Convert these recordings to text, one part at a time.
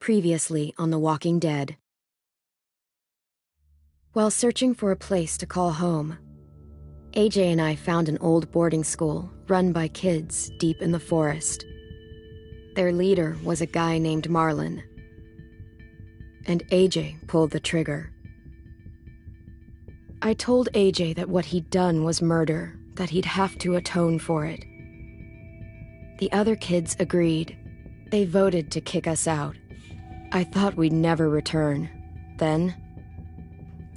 Previously on The Walking Dead. While searching for a place to call home, AJ and I found an old boarding school run by kids deep in the forest. Their leader was a guy named Marlon, and AJ pulled the trigger. I told AJ that what he'd done was murder, that he'd have to atone for it. The other kids agreed. They voted to kick us out. I thought we'd never return. Then,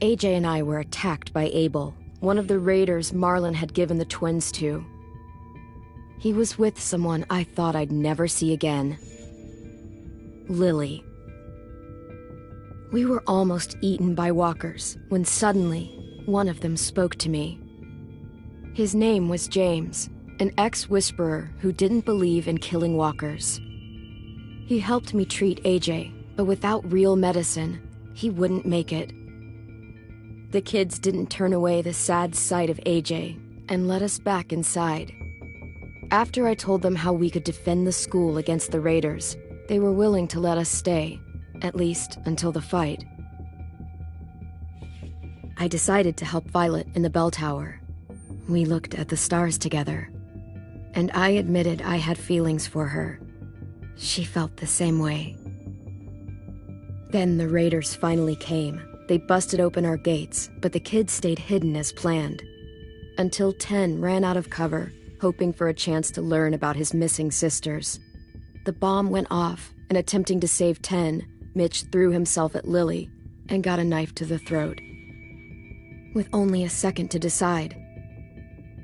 AJ and I were attacked by Abel, one of the raiders Marlon had given the twins to. He was with someone I thought I'd never see again. Lily. We were almost eaten by walkers when suddenly one of them spoke to me. His name was James, an ex-whisperer who didn't believe in killing walkers. He helped me treat AJ, but without real medicine, he wouldn't make it. The kids didn't turn away the sad sight of AJ and let us back inside. After I told them how we could defend the school against the raiders, they were willing to let us stay, at least until the fight. I decided to help Violet in the bell tower. We looked at the stars together, and I admitted I had feelings for her. She felt the same way. Then the raiders finally came. They busted open our gates, but the kids stayed hidden as planned. Until Ten ran out of cover, hoping for a chance to learn about his missing sisters. The bomb went off, and attempting to save Ten, Mitch threw himself at Lily and got a knife to the throat. With only a second to decide,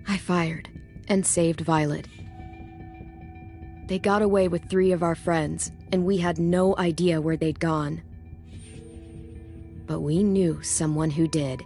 I fired and saved Violet. They got away with 3 of our friends, and we had no idea where they'd gone. But we knew someone who did.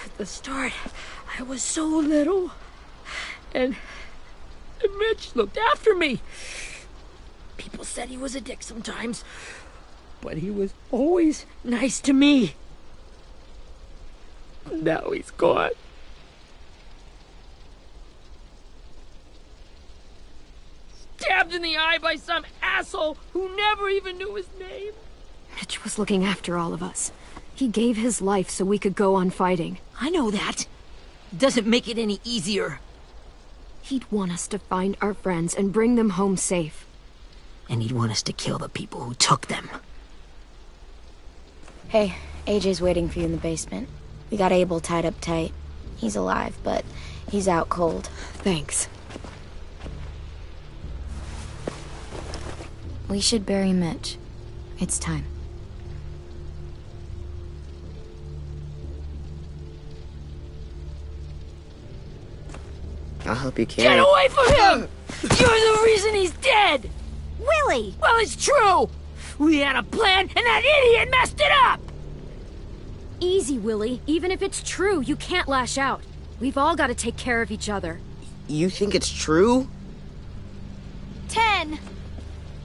At the start, I was so little, and Mitch looked after me. People said he was a dick sometimes, but he was always nice to me. Now he's gone. Stabbed in the eye by some asshole who never even knew his name. Mitch was looking after all of us. He gave his life so we could go on fighting. I know that. Doesn't make it any easier. He'd want us to find our friends and bring them home safe. And he'd want us to kill the people who took them. Hey, AJ's waiting for you in the basement. We got Abel tied up tight. He's alive, but he's out cold. Thanks. We should bury Mitch. It's time. I'll help you carry. Get away from him! You're the reason he's dead! Willie! Well, it's true! We had a plan, and that idiot messed it up! Easy, Willie. Even if it's true, you can't lash out. We've all got to take care of each other. You think it's true? 10!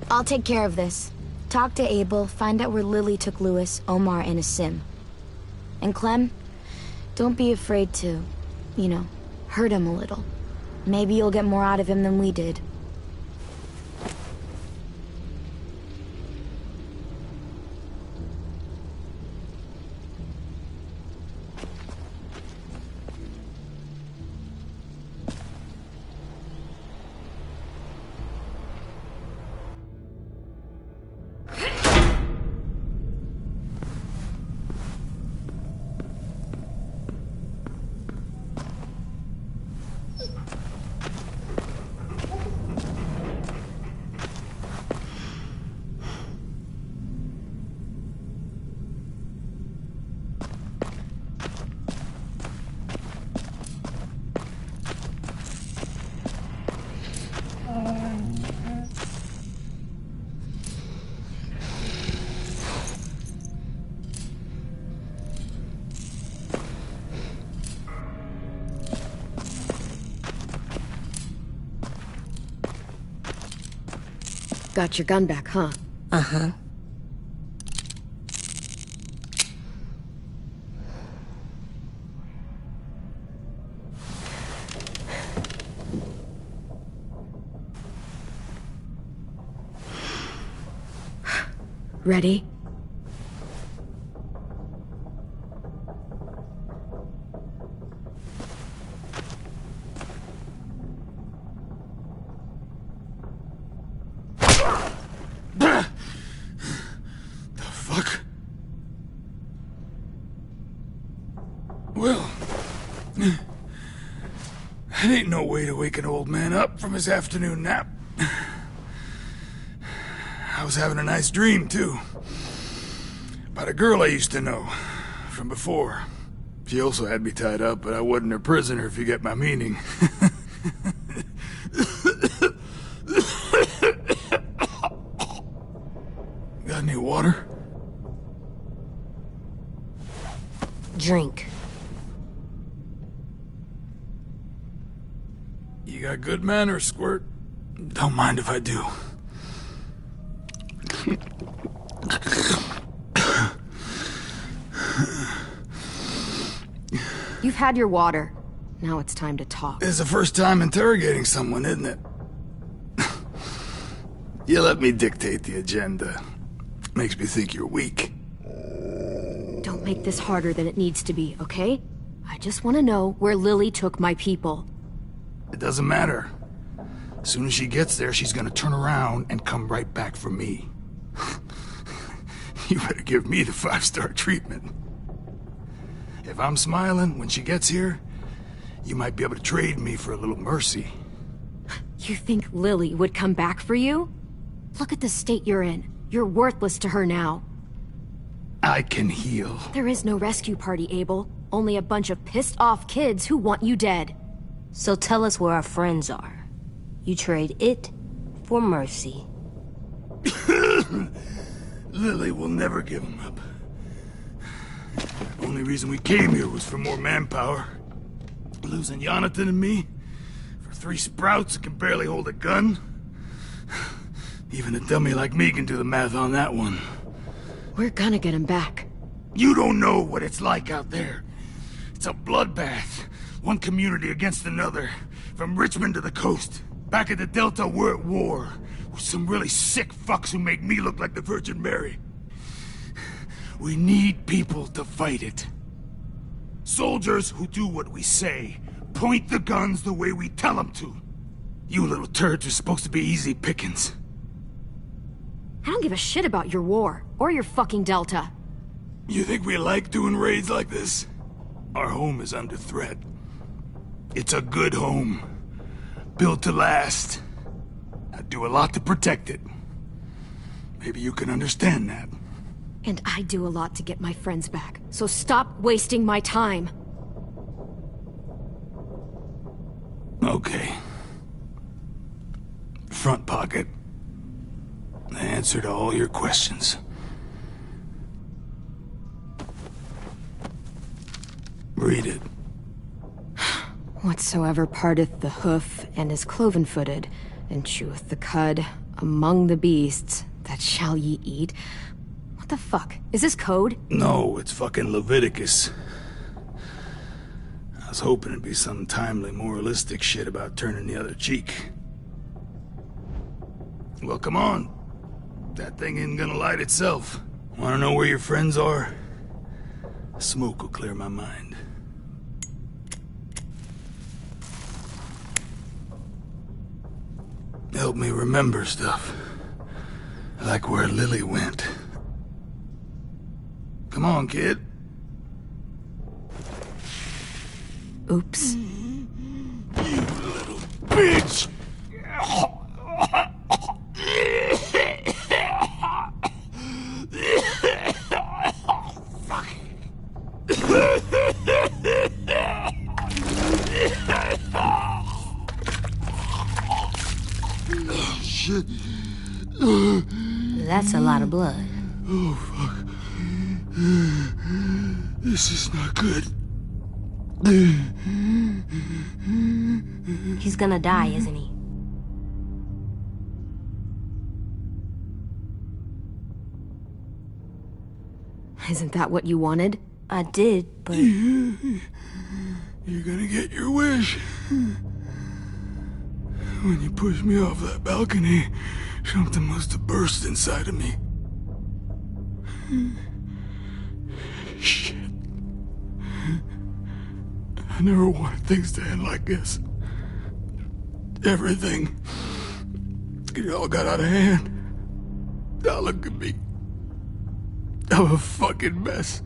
I'll take care of this. Talk to Abel, find out where Lily took Lewis, Omar, and Asim. And Clem, don't be afraid to, hurt him a little. Maybe you'll get more out of him than we did. Got your gun back, huh? Uh-huh. Ready? Well, that ain't no way to wake an old man up from his afternoon nap. I was having a nice dream, too. About a girl I used to know from before. She also had me tied up, but I wasn't her prisoner, if you get my meaning. Got any water? Drink. You got good manners, Squirt. Don't mind if I do. You've had your water. Now it's time to talk. It's the first time interrogating someone, isn't it? You let me dictate the agenda. Makes me think you're weak. Don't make this harder than it needs to be, okay? I just want to know where Lily took my people. It doesn't matter. As soon as she gets there, she's gonna turn around and come right back for me. You better give me the 5-star treatment. If I'm smiling when she gets here, you might be able to trade me for a little mercy. You think Lily would come back for you? Look at the state you're in. You're worthless to her now. I can heal. There is no rescue party, Abel. Only a bunch of pissed-off kids who want you dead. So tell us where our friends are. You trade it for mercy. Lily will never give him up. Only reason we came here was for more manpower. Losing Jonathan and me for 3 sprouts that can barely hold a gun. Even a dummy like me can do the math on that one. We're gonna get him back. You don't know what it's like out there. It's a bloodbath. One community against another. From Richmond to the coast. Back at the Delta, we're at war. With some really sick fucks who make me look like the Virgin Mary. We need people to fight it. Soldiers who do what we say. Point the guns the way we tell them to. You little turds are supposed to be easy pickings. I don't give a shit about your war, or your fucking Delta. You think we like doing raids like this? Our home is under threat. It's a good home. Built to last. I'd do a lot to protect it. Maybe you can understand that. And I do a lot to get my friends back, so stop wasting my time. Okay. Front pocket. The answer to all your questions. Read it. Whatsoever parteth the hoof and is cloven-footed, and cheweth the cud among the beasts, that shall ye eat. What the fuck? Is this code? No, it's fucking Leviticus. I was hoping it'd be some timely moralistic shit about turning the other cheek. Well, come on. That thing ain't gonna light itself. Wanna know where your friends are? Smoke will clear my mind. Help me remember stuff. Like where Lily went. Come on, kid. Oops. You little bitch! Oh, shit. That's a lot of blood. Oh, fuck. This is not good. He's gonna die, isn't he? Isn't that what you wanted? I did, but... You're gonna get your wish. When you pushed me off that balcony, something must have burst inside of me. Shit. I never wanted things to end like this. Everything. It all got out of hand. Now look at me. I'm a fucking mess.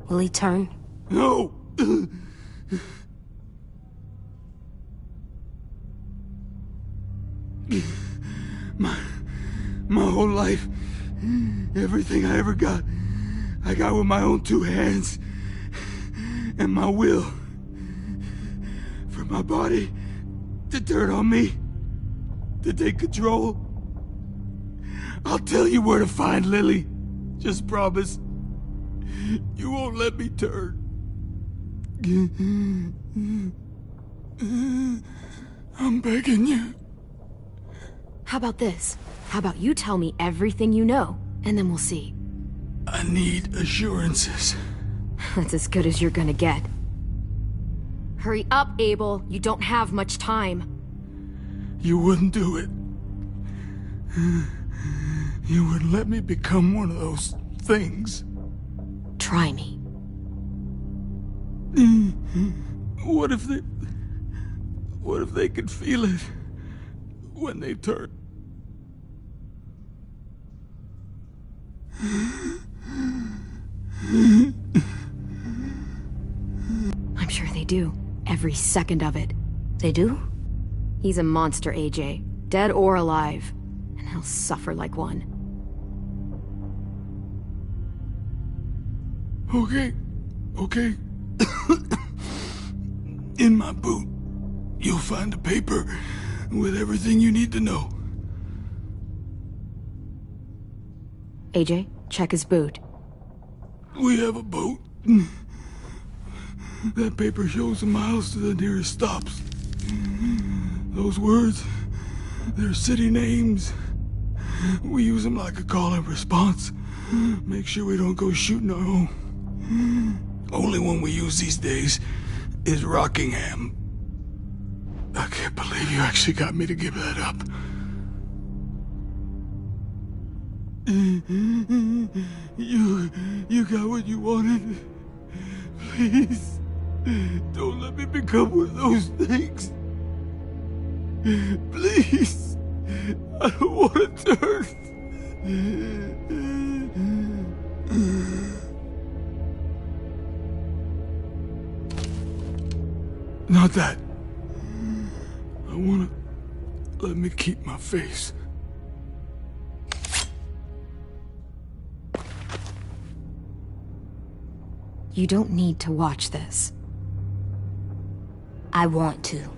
Will he turn? No! My whole life, everything I ever got, I got with my own two hands and my will. For my body to turn on me, to take control. I'll tell you where to find Lily. Just promise. You won't let me turn. I'm begging you. How about this? How about you tell me everything you know, and then we'll see. I need assurances. That's as good as you're gonna get. Hurry up, Abel. You don't have much time. You wouldn't do it. You wouldn't let me become one of those things. Try me. What if they could feel it when they turn? I'm sure they do. Every second of it. They do? He's a monster, AJ. Dead or alive. And he'll suffer like one. Okay. In my boot, you'll find a paper with everything you need to know. AJ, check his boot. We have a boat. That paper shows the miles to the nearest stops. Those words, they're city names. We use them like a call and response. Make sure we don't go shooting our own. Only one we use these days is Rockingham. I can't believe you actually got me to give that up. You got what you wanted. Please, don't let me become one of those things. Please, I don't want to turn. Not that. I wanna let me keep my face. You don't need to watch this. I want to.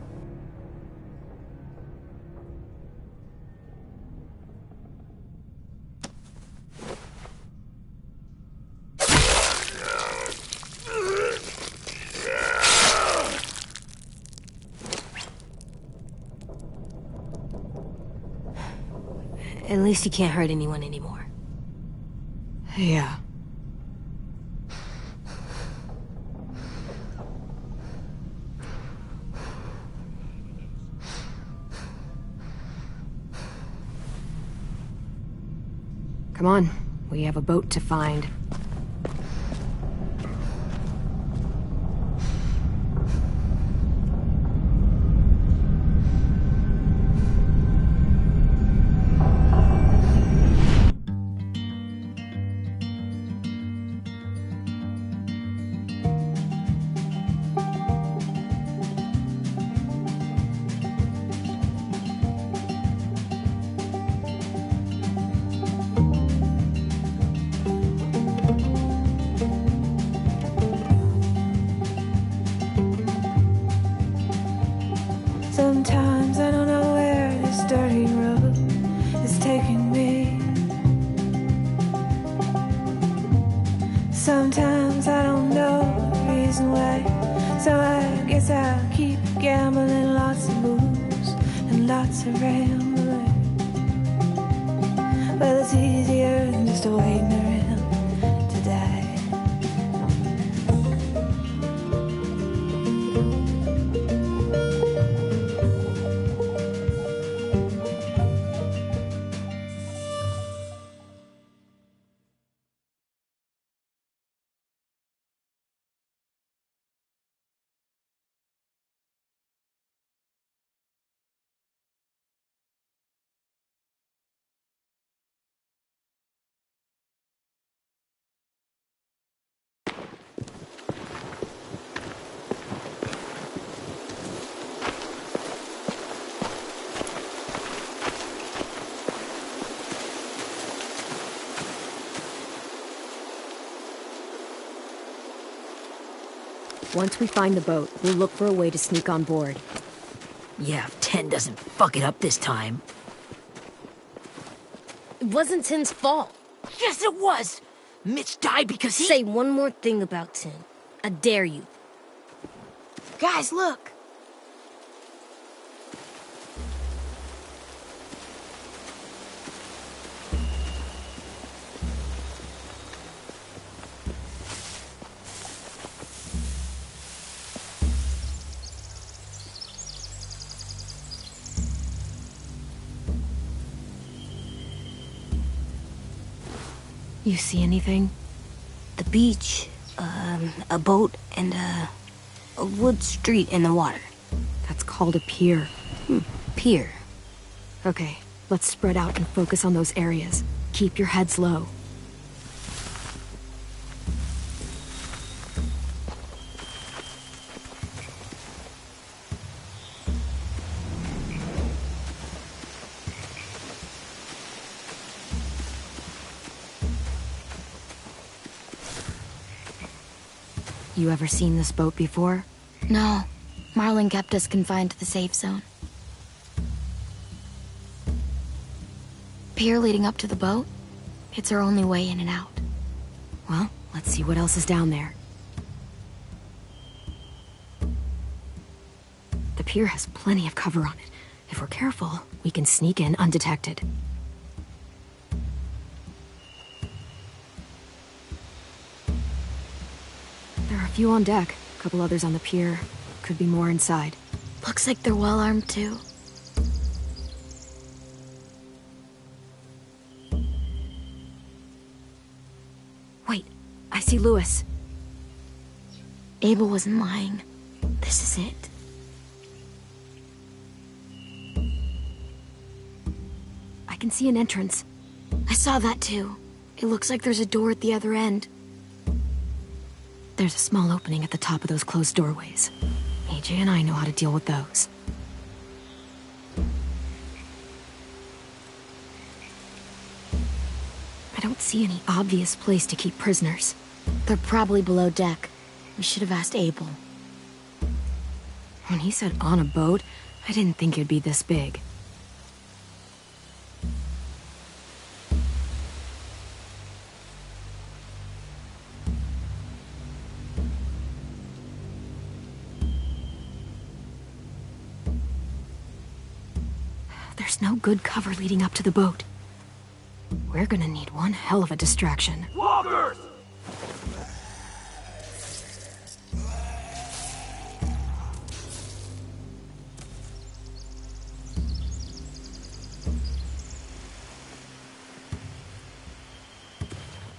At least he can't hurt anyone anymore. Yeah. Come on, we have a boat to find. Sometimes I don't know where this dirty road is taking me. Sometimes I don't know the reason why. So I guess I'll keep gambling, lots of moves and lots of rambling. Well, it's easier than just waiting around to die. Once we find the boat, we'll look for a way to sneak on board. Yeah, if 10 doesn't fuck it up this time. It wasn't Tin's fault. Yes, it was! Mitch died because he— Say one more thing about Tin. I dare you. Guys, look! You see anything? The beach, a boat, and a wood street in the water. That's called a pier. Pier. Okay, let's spread out and focus on those areas. Keep your heads low. You ever seen this boat before? No. Marlin kept us confined to the safe zone. Pier leading up to the boat? It's our only way in and out. Well, let's see what else is down there. The pier has plenty of cover on it. If we're careful, we can sneak in undetected. There are a few on deck, a couple others on the pier. Could be more inside. Looks like they're well armed too. Wait, I see Lewis. Abel wasn't lying. This is it. I can see an entrance. I saw that too. It looks like there's a door at the other end. There's a small opening at the top of those closed doorways. AJ and I know how to deal with those. I don't see any obvious place to keep prisoners. They're probably below deck. We should have asked Abel. When he said on a boat, I didn't think it'd be this big. There's no good cover leading up to the boat. We're gonna need one hell of a distraction. Walkers!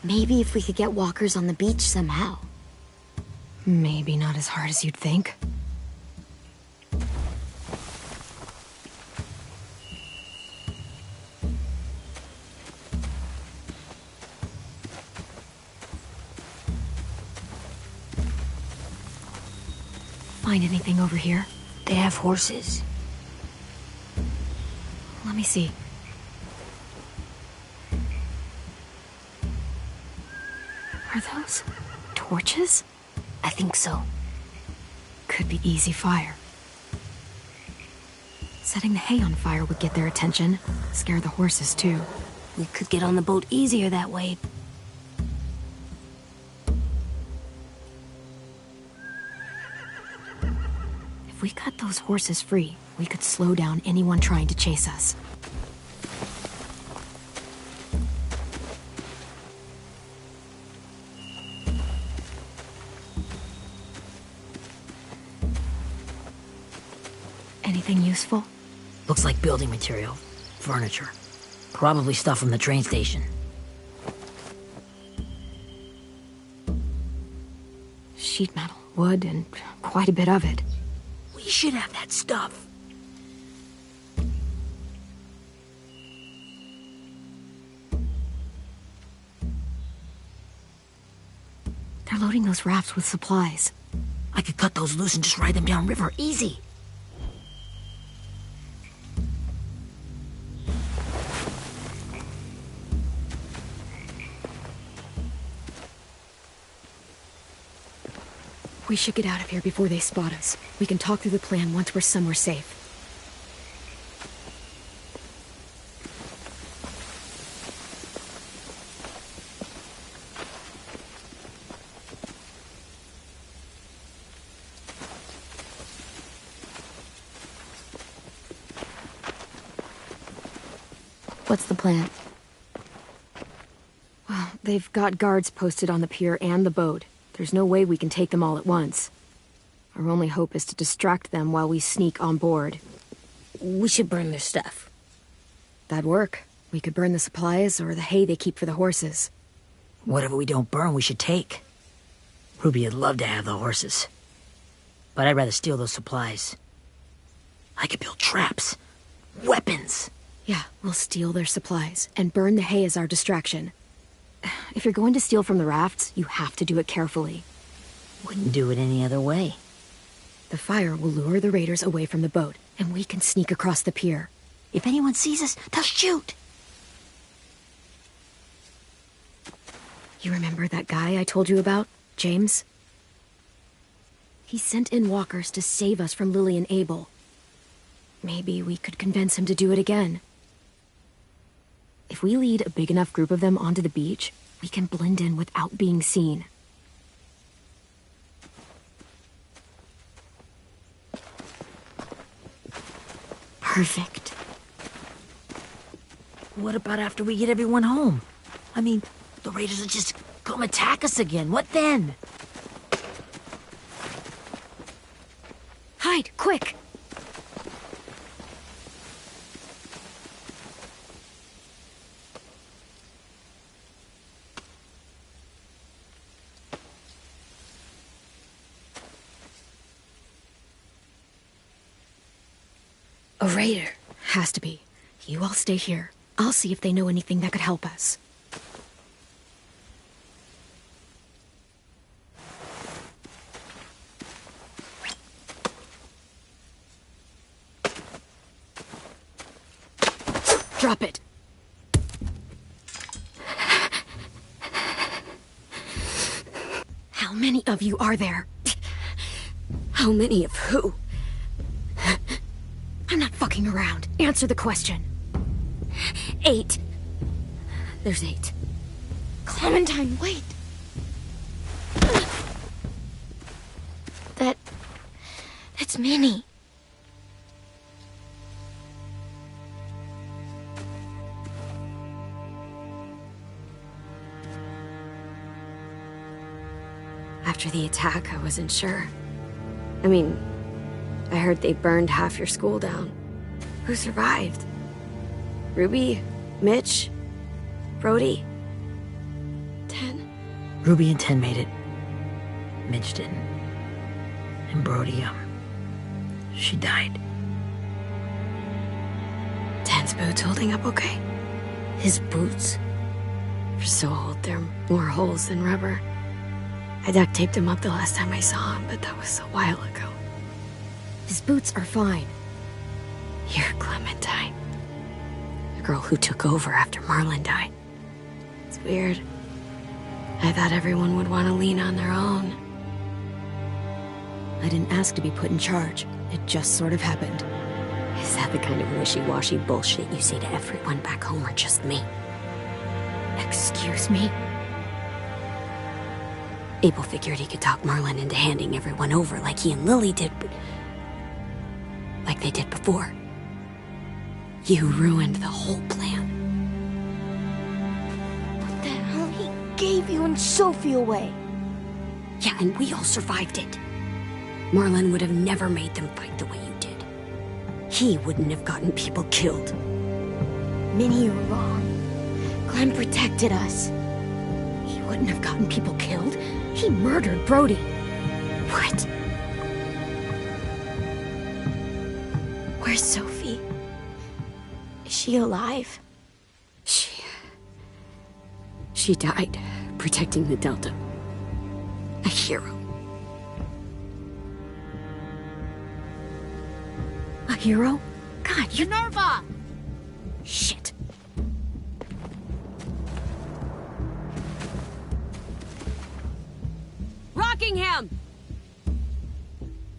Maybe if we could get walkers on the beach somehow. Maybe not as hard as you'd think. Find anything over here? They have horses. Let me see. Are those torches? I think so. Could be easy fire. Setting the hay on fire would get their attention. Scare the horses, too. We could get on the boat easier that way. If we cut those horses free, we could slow down anyone trying to chase us. Anything useful? Looks like building material. Furniture. Probably stuff from the train station. Sheet metal, wood, and quite a bit of it. We should have that stuff. They're loading those rafts with supplies. I could cut those loose and just ride them downriver. Easy. We should get out of here before they spot us. We can talk through the plan once we're somewhere safe. What's the plan? Well, they've got guards posted on the pier and the boat. There's no way we can take them all at once. Our only hope is to distract them while we sneak on board. We should burn their stuff. That'd work. We could burn the supplies or the hay they keep for the horses. Whatever we don't burn, we should take. Ruby would love to have the horses. But I'd rather steal those supplies. I could build traps. Weapons. Yeah, we'll steal their supplies and burn the hay as our distraction. If you're going to steal from the rafts, you have to do it carefully. Wouldn't do it any other way. The fire will lure the raiders away from the boat, and we can sneak across the pier. If anyone sees us, they'll shoot. You remember that guy I told you about, James? He sent in walkers to save us from Lily and Abel. Maybe we could convince him to do it again. If we lead a big enough group of them onto the beach, we can blend in without being seen. Perfect. What about after we get everyone home? I mean, the raiders will just come attack us again. What then? Hide, quick! A raider. Has to be. You all stay here. I'll see if they know anything that could help us. Drop it. How many of you are there? How many of who? I'm not fucking around. Answer the question. 8. There's 8. Clementine, wait! That's Minnie. After the attack, I wasn't sure. I mean, I heard they burned half your school down. Who survived? Ruby? Mitch? Brody? 10? Ruby and 10 made it. Mitch didn't. And Brody, she died. 10's boots holding up okay? His boots? They're so old, they're more holes than rubber. I duct taped him up the last time I saw him, but that was a while ago. His boots are fine. You're Clementine. The girl who took over after Marlon died. It's weird. I thought everyone would want to lean on their own. I didn't ask to be put in charge. It just sort of happened. Is that the kind of wishy-washy bullshit you say to everyone back home or just me? Excuse me? Abel figured he could talk Marlon into handing everyone over like he and Lily did, but... like they did before. You ruined the whole plan. What the hell? He gave you and Sophie away. Yeah, and we all survived it. Marlon would have never made them fight the way you did. He wouldn't have gotten people killed. Minnie, you're wrong. Clem protected us. He wouldn't have gotten people killed. He murdered Brody. What? Where's Sophie? Is she alive? She died protecting the Delta. A hero. A hero? God, you... Minerva! Shit. Rockingham!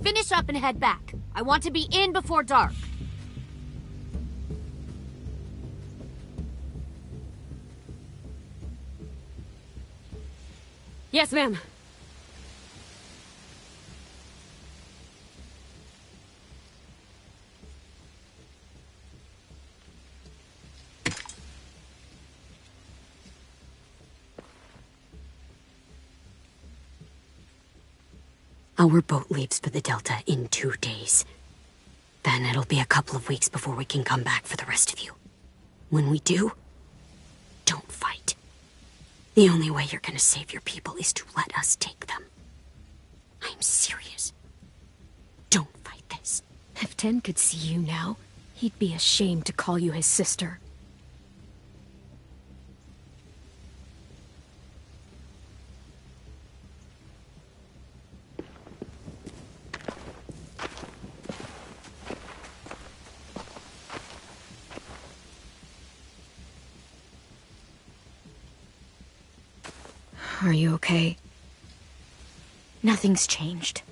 finish up and head back. I want to be in before dark. Yes, ma'am. Our boat leaves for the Delta in 2 days. Then it'll be a couple of weeks before we can come back for the rest of you. When we do, don't fight. The only way you're gonna save your people is to let us take them. I'm serious. Don't fight this. If Tin could see you now, he'd be ashamed to call you his sister. Are you okay? Nothing's changed.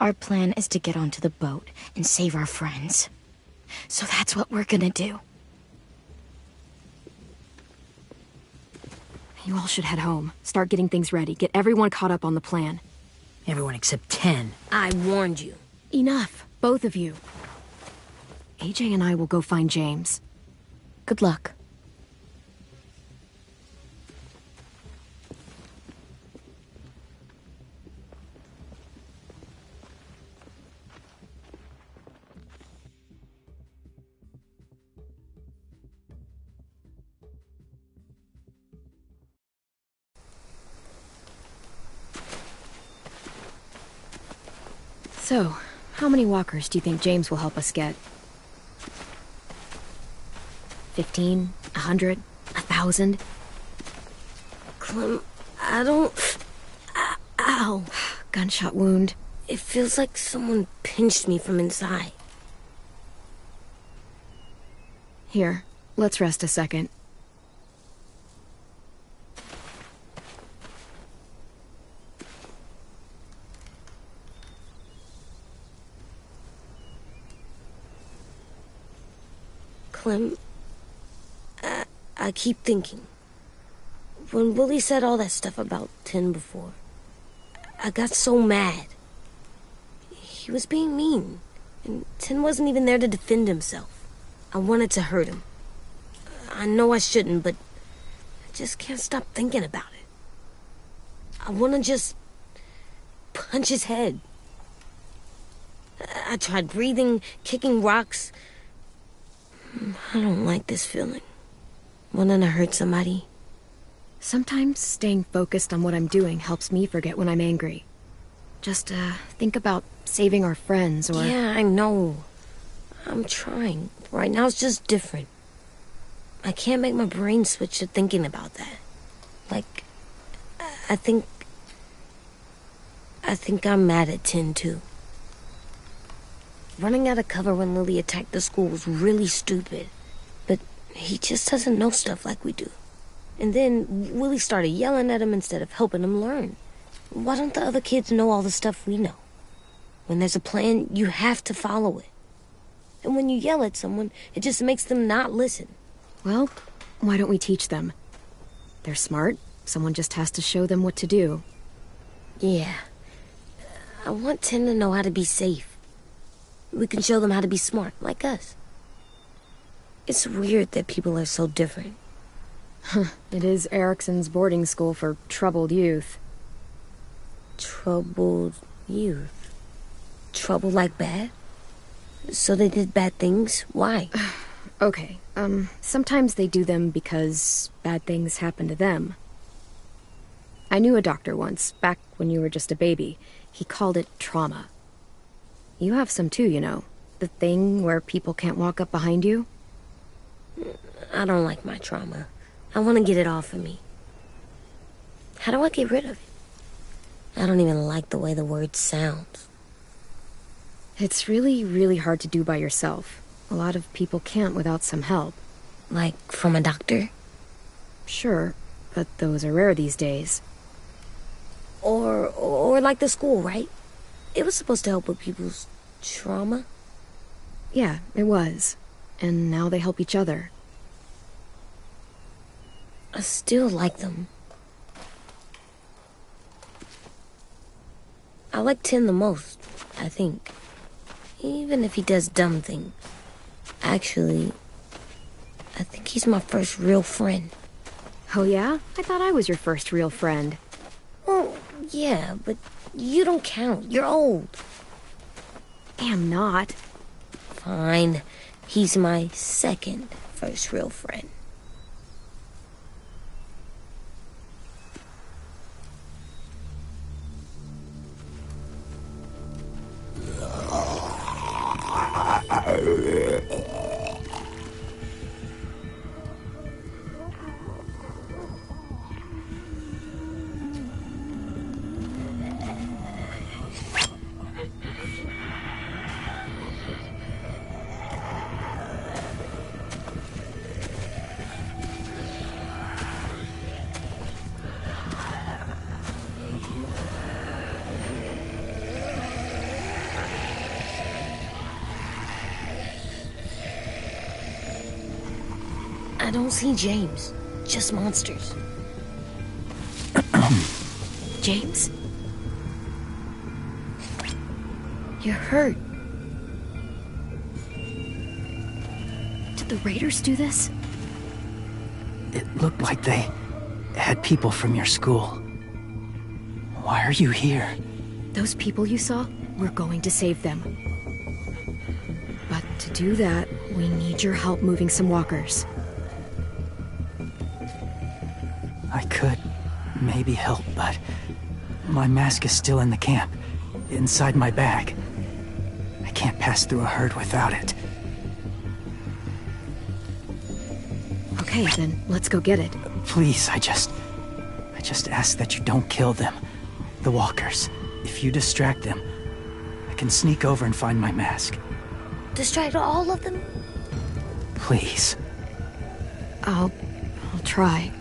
Our plan is to get onto the boat and save our friends. So that's what we're gonna do. You all should head home. Start getting things ready. Get everyone caught up on the plan. Everyone except Tin. I warned you. Enough, both of you. AJ and I will go find James. Good luck. So, how many walkers do you think James will help us get? 15? 100? 1,000? Clem, I don't... Ow. Gunshot wound. It feels like someone pinched me from inside. Here, let's rest a second. Clem, I keep thinking. When Willie said all that stuff about Tin before, I got so mad. He was being mean, and Tin wasn't even there to defend himself. I wanted to hurt him. I know I shouldn't, but I just can't stop thinking about it. I want to just punch his head. I tried breathing, kicking rocks. I don't like this feeling. Wanting to hurt somebody. Sometimes staying focused on what I'm doing helps me forget when I'm angry. Just, think about saving our friends or... Yeah, I know. I'm trying. Right now it's just different. I can't make my brain switch to thinking about that. Like, I think I'm mad at Tin, too. Running out of cover when Lily attacked the school was really stupid. But he just doesn't know stuff like we do. And then Willie started yelling at him instead of helping him learn. Why don't the other kids know all the stuff we know? When there's a plan, you have to follow it. And when you yell at someone, it just makes them not listen. Well, why don't we teach them? They're smart. Someone just has to show them what to do. Yeah. I want Tin to know how to be safe. We can show them how to be smart, like us. It's weird that people are so different. It is Erickson's boarding school for troubled youth. Troubled youth? Trouble like bad? So they did bad things? Why? Okay, sometimes they do them because bad things happen to them. I knew a doctor once, back when you were just a baby. He called it trauma. You have some too, you know. The thing where people can't walk up behind you. I don't like my trauma. I want to get it off of me. How do I get rid of it? I don't even like the way the word sounds. It's really, really hard to do by yourself. A lot of people can't without some help. Like from a doctor? Sure, but those are rare these days. Or like the school, right? It was supposed to help with people's trauma. Yeah, it was. And now they help each other. I still like them. I like Tin the most, I think. Even if he does dumb things. Actually, I think he's my first real friend. Oh yeah? I thought I was your first real friend. Well, yeah, but you don't count. You're old. I'm not. Fine. He's my second first real friend. I don't see James. Just monsters. James? You're hurt. Did the raiders do this? It looked like they had people from your school. Why are you here? Those people you saw, we're going to save them. But to do that, we need your help moving some walkers. I could maybe help, but my mask is still in the camp, inside my bag. I can't pass through a herd without it. Okay, then let's go get it. Please, I just ask that you don't kill them. The walkers. If you distract them, I can sneak over and find my mask. Distract all of them? Please. I'll try.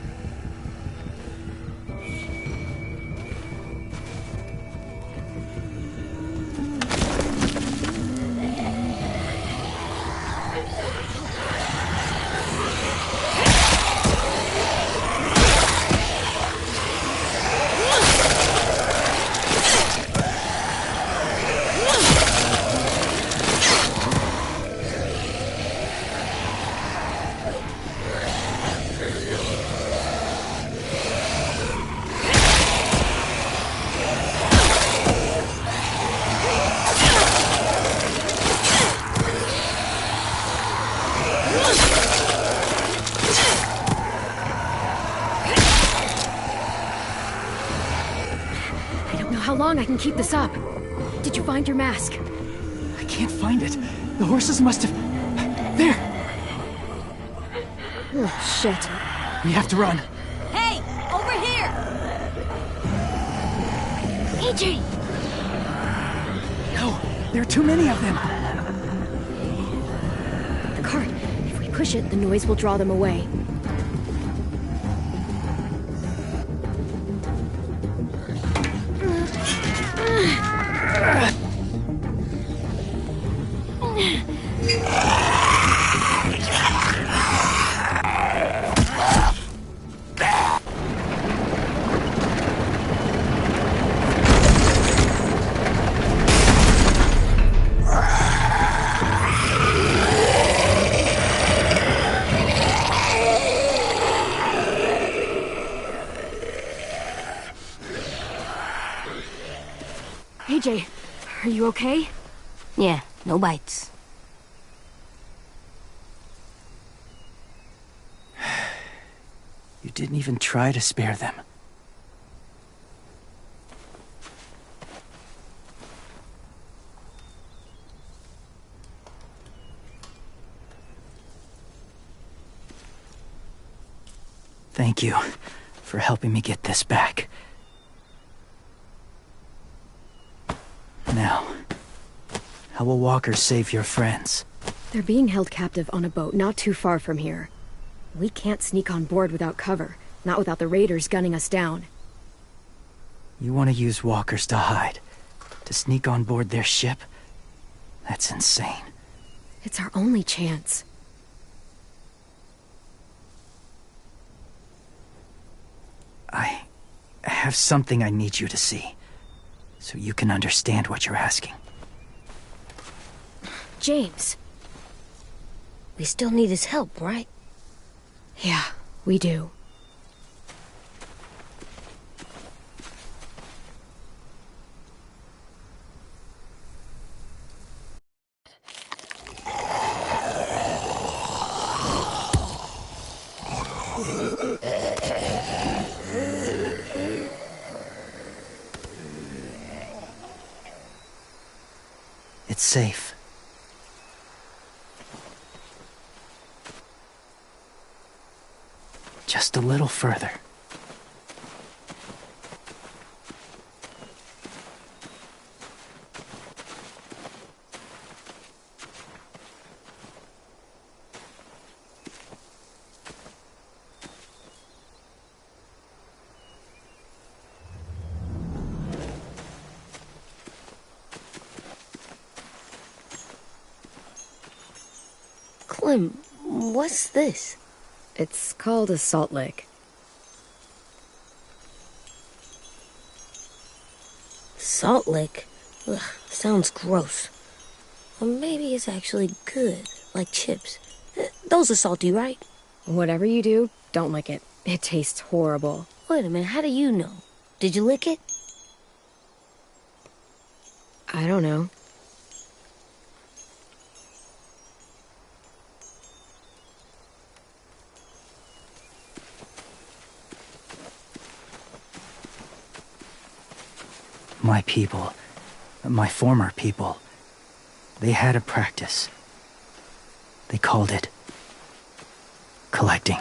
How long I can keep this up? Did you find your mask? I can't find it. The horses must have... There! Oh, shit. We have to run. Hey! Over here! AJ! No, there are too many of them. The cart. If we push it, the noise will draw them away. AJ, are you okay? Yeah, no bites. You didn't even try to spare them. Thank you for helping me get this back. Now, how will walkers save your friends? They're being held captive on a boat not too far from here. We can't sneak on board without cover, not without the raiders gunning us down. You want to use walkers to hide. To sneak on board their ship? That's insane. It's our only chance. I have something I need you to see, so you can understand what you're asking. James. We still need his help, right? Yeah, we do. It's safe. Just a little further. Clem, what's this? It's called a salt lick. Salt lick? Ugh, sounds gross. Or maybe it's actually good, like chips. Those are salty, right? Whatever you do, don't lick it. It tastes horrible. Wait a minute, how do you know? Did you lick it? I don't know. My people, my former people, they had a practice. They called it collecting.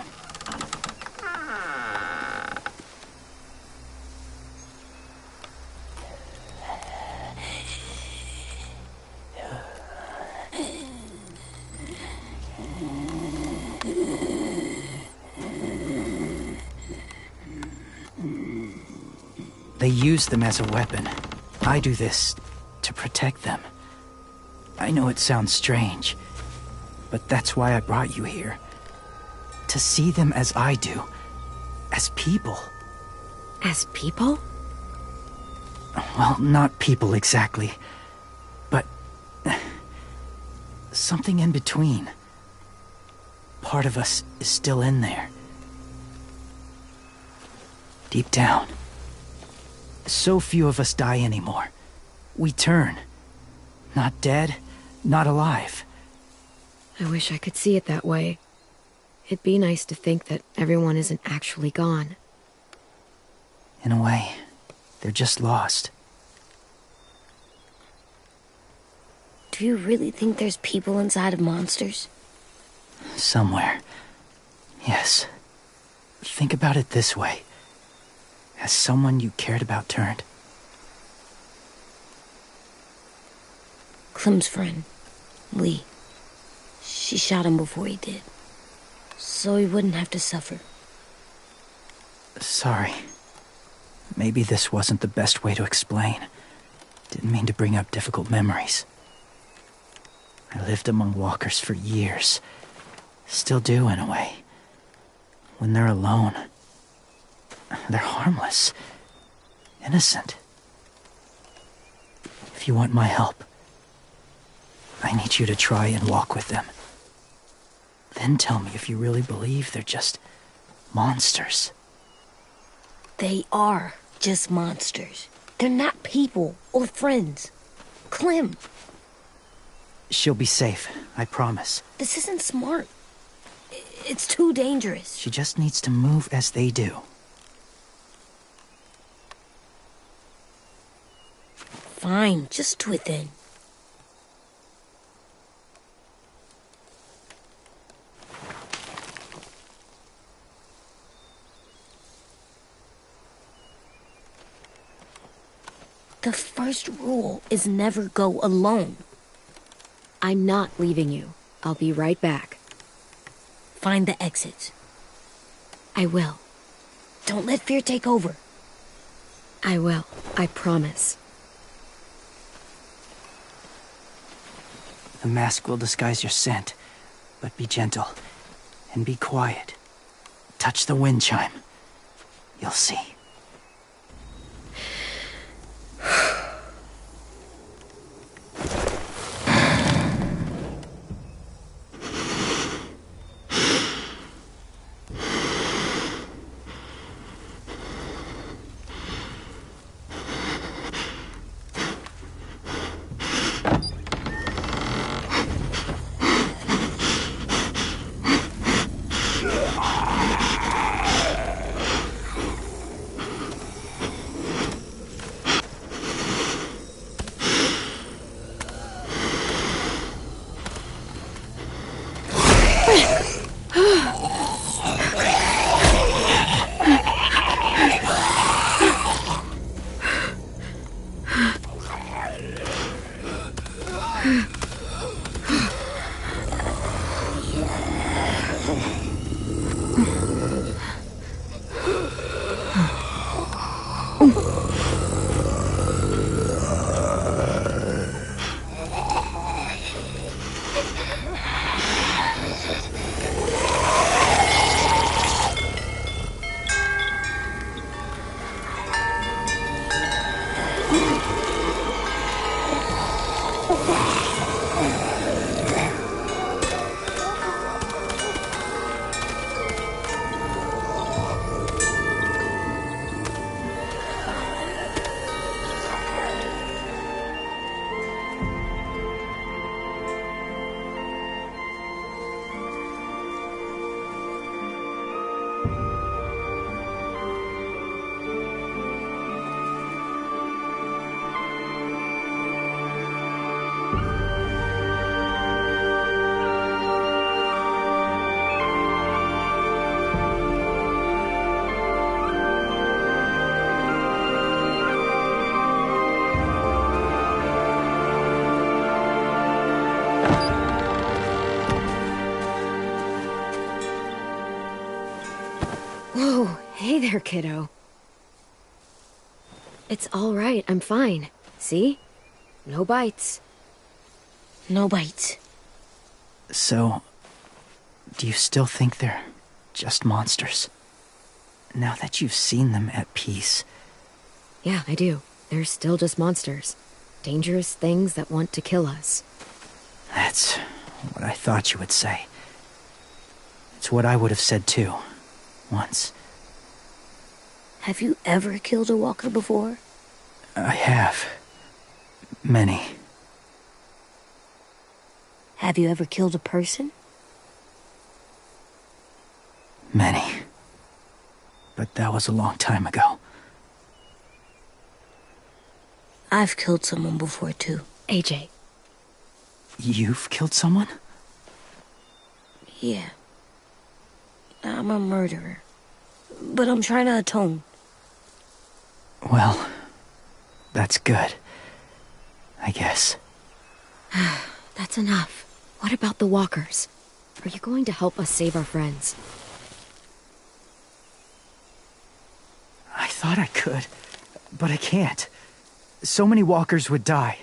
They use them as a weapon. I do this to protect them. I know it sounds strange, but that's why I brought you here. To see them as I do. As people. As people? Well, not people exactly, but something in between. Part of us is still in there. Deep down. So few of us die anymore. We turn. Not dead, not alive. I wish I could see it that way. It'd be nice to think that everyone isn't actually gone. In a way, they're just lost. Do you really think there's people inside of monsters? Somewhere. Yes. Think about it this way. Has someone you cared about turned? Clem's friend, Lee. She shot him before he did. So he wouldn't have to suffer. Sorry. Maybe this wasn't the best way to explain. Didn't mean to bring up difficult memories. I lived among walkers for years. Still do, in a way. When they're alone, they're harmless. Innocent. If you want my help, I need you to try and walk with them. Then tell me if you really believe they're just monsters. They are just monsters. They're not people or friends. Clem. She'll be safe, I promise. This isn't smart. It's too dangerous. She just needs to move as they do. Fine, just do it then. The first rule is never go alone. I'm not leaving you. I'll be right back. Find the exits. I will. Don't let fear take over. I will. I promise. The mask will disguise your scent, but be gentle and be quiet. Touch the wind chime. You'll see. Whoa, hey there, kiddo. It's all right, I'm fine. See? No bites. No bites. So, do you still think they're just monsters? Now that you've seen them at peace. Yeah, I do. They're still just monsters. Dangerous things that want to kill us. That's what I thought you would say. It's what I would have said too. Once. Have you ever killed a walker before? I have. Many. Have you ever killed a person? Many. But that was a long time ago. I've killed someone before too. AJ. You've killed someone? Yeah. I'm a murderer. But I'm trying to atone. Well, that's good. I guess. That's enough. What about the walkers? Are you going to help us save our friends? I thought I could, but I can't. So many walkers would die.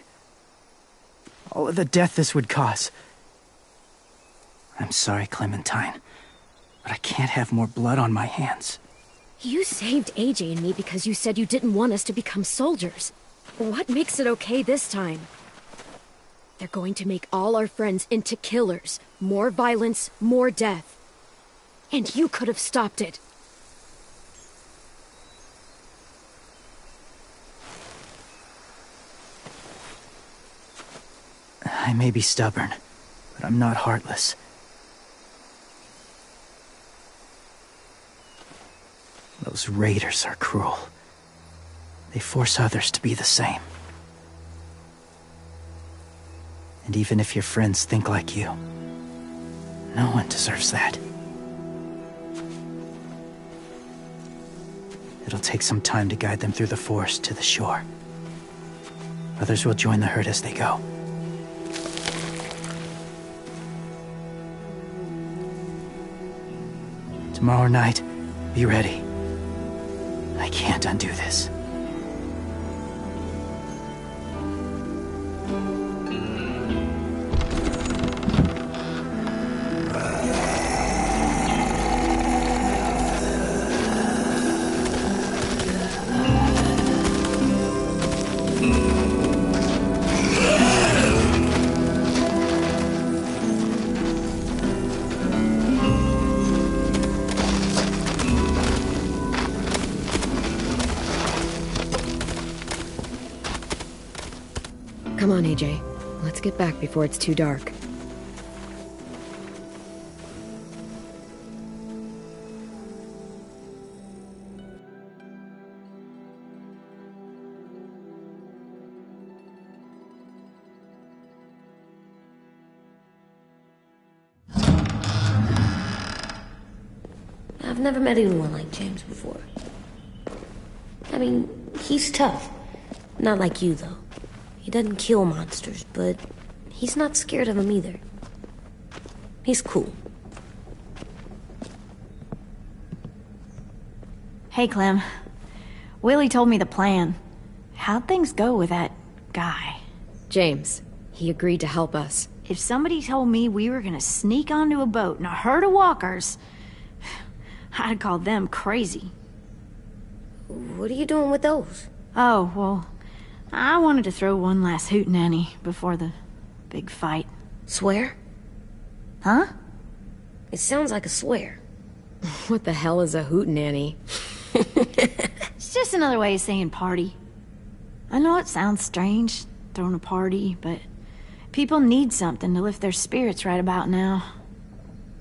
All of the death this would cause. I'm sorry, Clementine, but I can't have more blood on my hands. You saved AJ and me because you said you didn't want us to become soldiers. What makes it okay this time? They're going to make all our friends into killers. More violence, more death. And you could have stopped it. I may be stubborn, but I'm not heartless. Those raiders are cruel. They force others to be the same. And even if your friends think like you, no one deserves that. It'll take some time to guide them through the forest to the shore. Others will join the herd as they go. Tomorrow night, be ready. I can't undo this. on, AJ. Let's get back before it's too dark. I've never met anyone like James before. I mean, he's tough. Not like you, though. He doesn't kill monsters, but he's not scared of them either. He's cool. Hey, Clem. Willie told me the plan. How'd things go with that guy? James, he agreed to help us. If somebody told me we were gonna sneak onto a boat in a herd of walkers, I'd call them crazy. What are you doing with those? Oh, well, I wanted to throw one last hootenanny before the big fight. Swear? Huh? It sounds like a swear. What the hell is a hootenanny? It's just another way of saying party. I know it sounds strange, throwing a party, but people need something to lift their spirits right about now.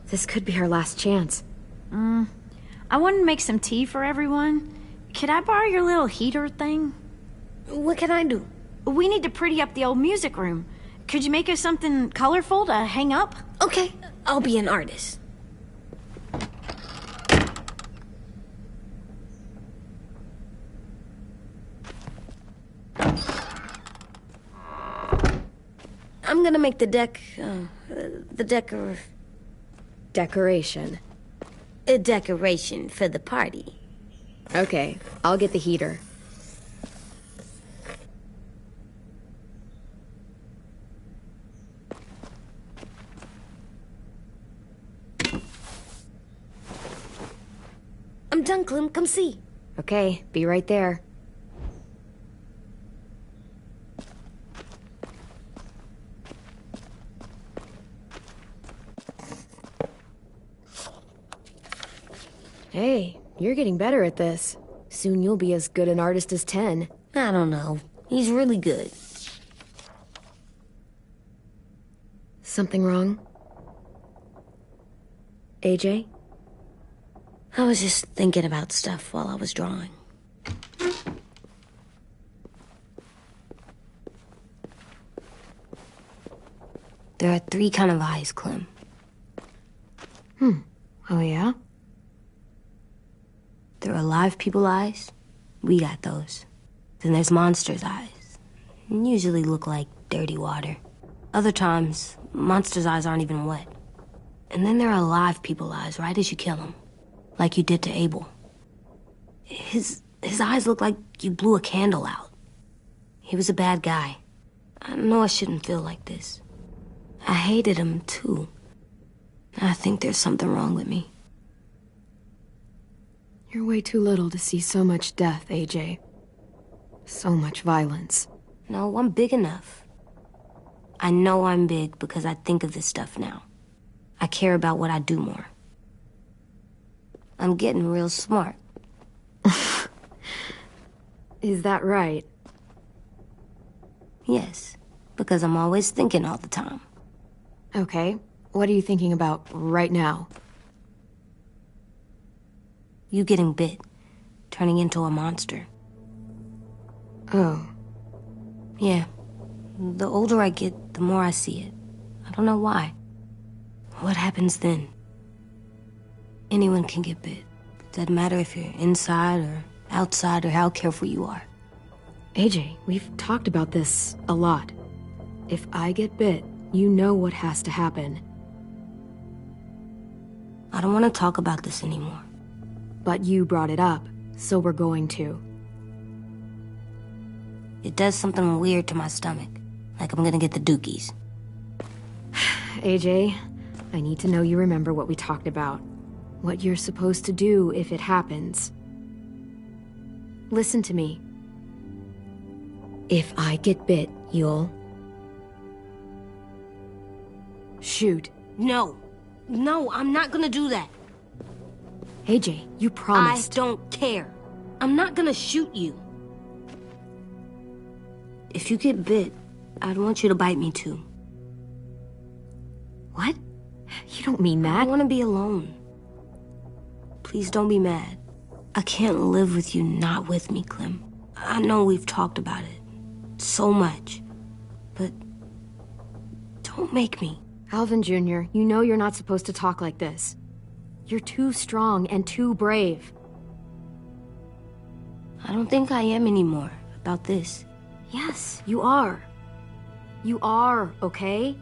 This could be our last chance. I wanted to make some tea for everyone. Could I borrow your little heater thing? What can I do? We need to pretty up the old music room. Could you make us something colorful to hang up? Okay, I'll be an artist. I'm gonna make the Decoration. a decoration for the party. Okay, I'll get the heater. I'm done, Clem. Come see. Okay, be right there. Hey, you're getting better at this. Soon you'll be as good an artist as 10. I don't know. He's really good. Something wrong? AJ? I was just thinking about stuff while I was drawing. There are 3 kind of eyes, Clem. Oh yeah? There are live people eyes. We got those. Then there's monsters' eyes. Usually look like dirty water. Other times, monsters' eyes aren't even wet. And then there are live people eyes right as you kill them. Like you did to Abel. His eyes look like you blew a candle out. He was a bad guy. I know I shouldn't feel like this. I hated him, too. I think there's something wrong with me. You're way too little to see so much death, AJ. So much violence. No, I'm big enough. I know I'm big because I think of this stuff now. I care about what I do more. I'm getting real smart. Is that right? Yes, because I'm always thinking all the time. Okay, what are you thinking about right now? You getting bit, turning into a monster. Oh. Yeah. The older I get, the more I see it. I don't know why. What happens then? Anyone can get bit. Doesn't matter if you're inside or outside or how careful you are. AJ, we've talked about this a lot. If I get bit, you know what has to happen. I don't want to talk about this anymore. But you brought it up, so we're going to. It does something weird to my stomach. Like I'm gonna get the dookies. AJ, I need to know you remember what we talked about. What you're supposed to do if it happens. Listen to me. If I get bit, you'll... shoot. No. No, I'm not gonna do that. AJ, you promised. I don't care. I'm not gonna shoot you. If you get bit, I'd want you to bite me too. What? You don't mean that. I want to be alone. Please don't be mad. I can't live with you not with me, Clem. I know we've talked about it so much, but don't make me. Alvin Jr., you know you're not supposed to talk like this. You're too strong and too brave. I don't think I am anymore about this. Yes, you are. You are, okay?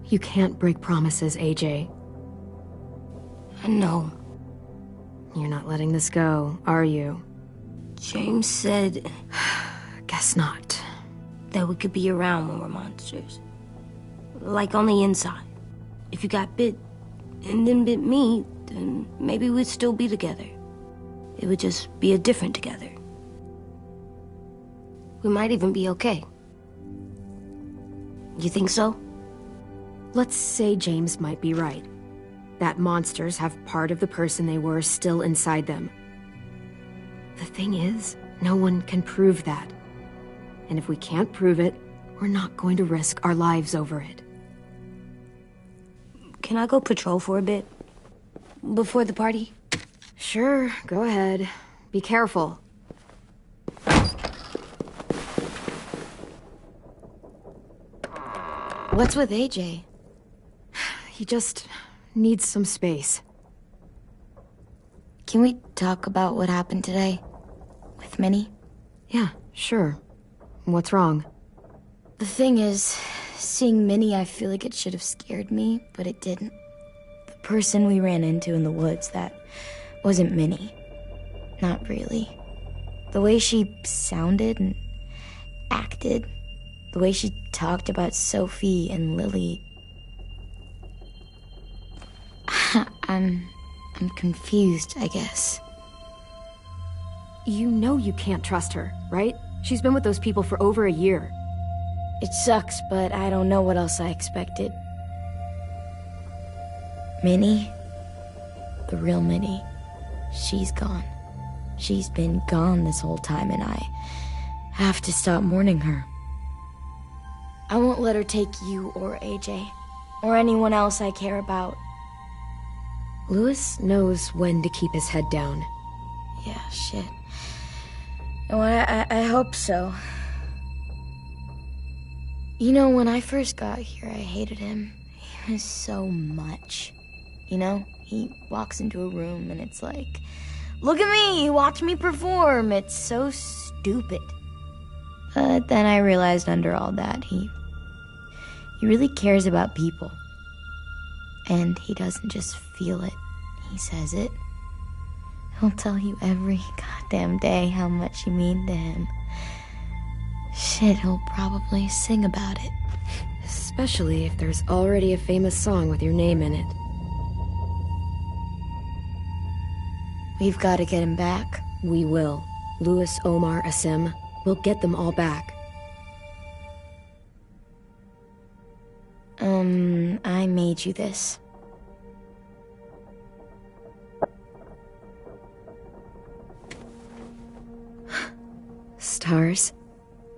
You can't break promises, AJ. I know. You're not letting this go, are you? James said... Guess not. That we could be around when we're monsters. Like on the inside. If you got bit and then bit me, then maybe we'd still be together. It would just be a different together. We might even be okay. You think so? Let's say James might be right. That monsters have part of the person they were still inside them. The thing is, no one can prove that. And if we can't prove it, we're not going to risk our lives over it. Can I go patrol for a bit? Before the party? Sure, go ahead. Be careful. What's with AJ? He just needs some space. Can we talk about what happened today? With Minnie? Yeah, sure. What's wrong? The thing is, seeing Minnie, I feel like it should have scared me, but it didn't. The person we ran into in the woods, that wasn't Minnie. Not really. The way she sounded and acted, the way she talked about Sophie and Lily... I'm confused, I guess. You know you can't trust her, right? She's been with those people for over a year. It sucks, but I don't know what else I expected. Minnie? The real Minnie. She's gone. She's been gone this whole time, and I have to stop mourning her. I won't let her take you or AJ, or anyone else I care about. Louis knows when to keep his head down. Yeah, shit. Oh, I hope so. You know, when I first got here, I hated him. He was so much. You know, he walks into a room and it's like, look at me, watch me perform. It's so stupid. But then I realized under all that, he really cares about people. And he doesn't just feel it, he says it. He'll tell you every goddamn day how much you mean to him. Shit, he'll probably sing about it. Especially if there's already a famous song with your name in it. We've got to get him back. We will. Louis, Omar, Asim. We'll get them all back. I made you this. Stars?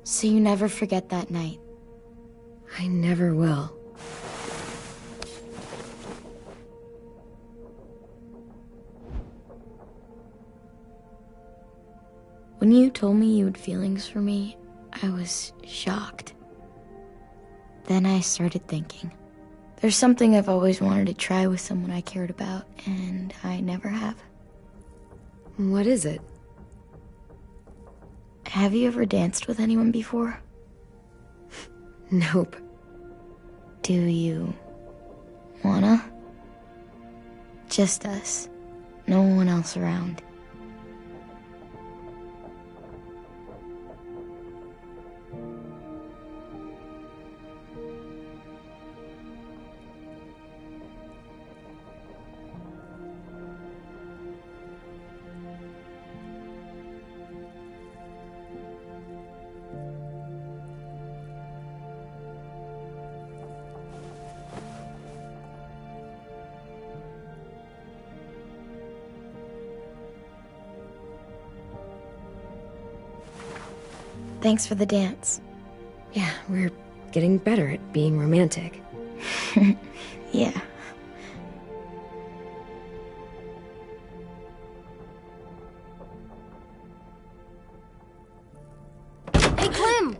So you never forget that night. I never will. When you told me you had feelings for me, I was shocked. Then I started thinking. There's something I've always wanted to try with someone I cared about, and I never have. What is it? Have you ever danced with anyone before? Nope. Do you wanna? Just us. No one else around. Thanks for the dance. Yeah, we're getting better at being romantic. Yeah. Hey, Clem!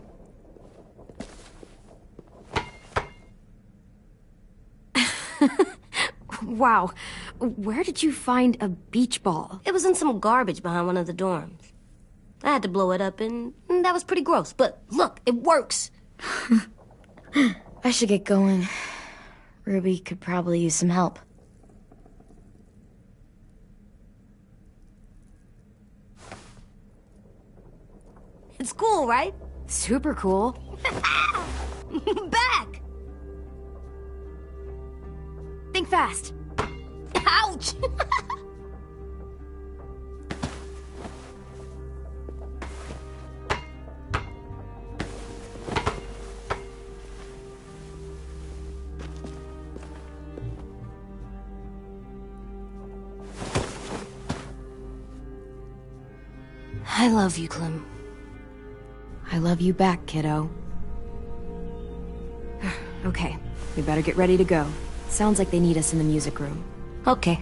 Wow, where did you find a beach ball? It was in some garbage behind one of the dorms. I had to blow it up, and that was pretty gross. But look, it works. I should get going. Ruby could probably use some help. It's cool, right? Super cool. Back! Think fast. Ouch! I love you, Clem. I love you back, kiddo. Okay, we better get ready to go. Sounds like they need us in the music room. Okay.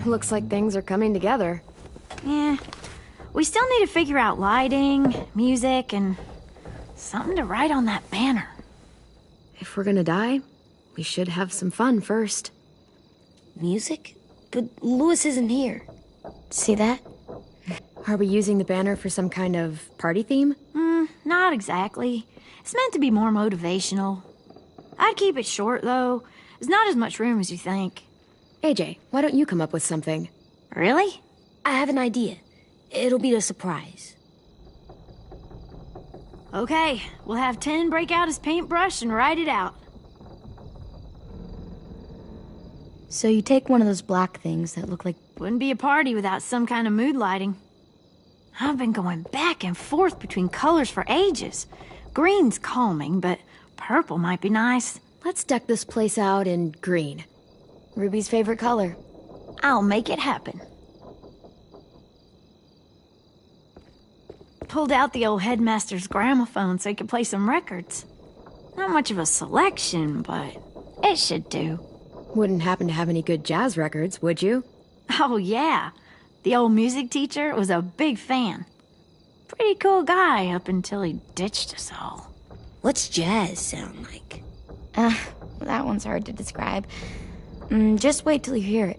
Looks like things are coming together. Yeah. We still need to figure out lighting, music, and something to write on that banner. If we're gonna die, we should have some fun first. Music? But Louis isn't here. See that? Are we using the banner for some kind of party theme? Not exactly. It's meant to be more motivational. I'd keep it short, though. There's not as much room as you think. AJ, why don't you come up with something? Really? I have an idea. It'll be a surprise. Okay, we'll have Tin break out his paintbrush and write it out. So you take one of those black things that look like... Wouldn't be a party without some kind of mood lighting. I've been going back and forth between colors for ages. Green's calming, but purple might be nice. Let's deck this place out in green. Ruby's favorite color. I'll make it happen. Pulled out the old headmaster's gramophone so he could play some records. Not much of a selection, but it should do. Wouldn't happen to have any good jazz records, would you? Oh, yeah. The old music teacher was a big fan. Pretty cool guy up until he ditched us all. What's jazz sound like? That one's hard to describe. Just wait till you hear it.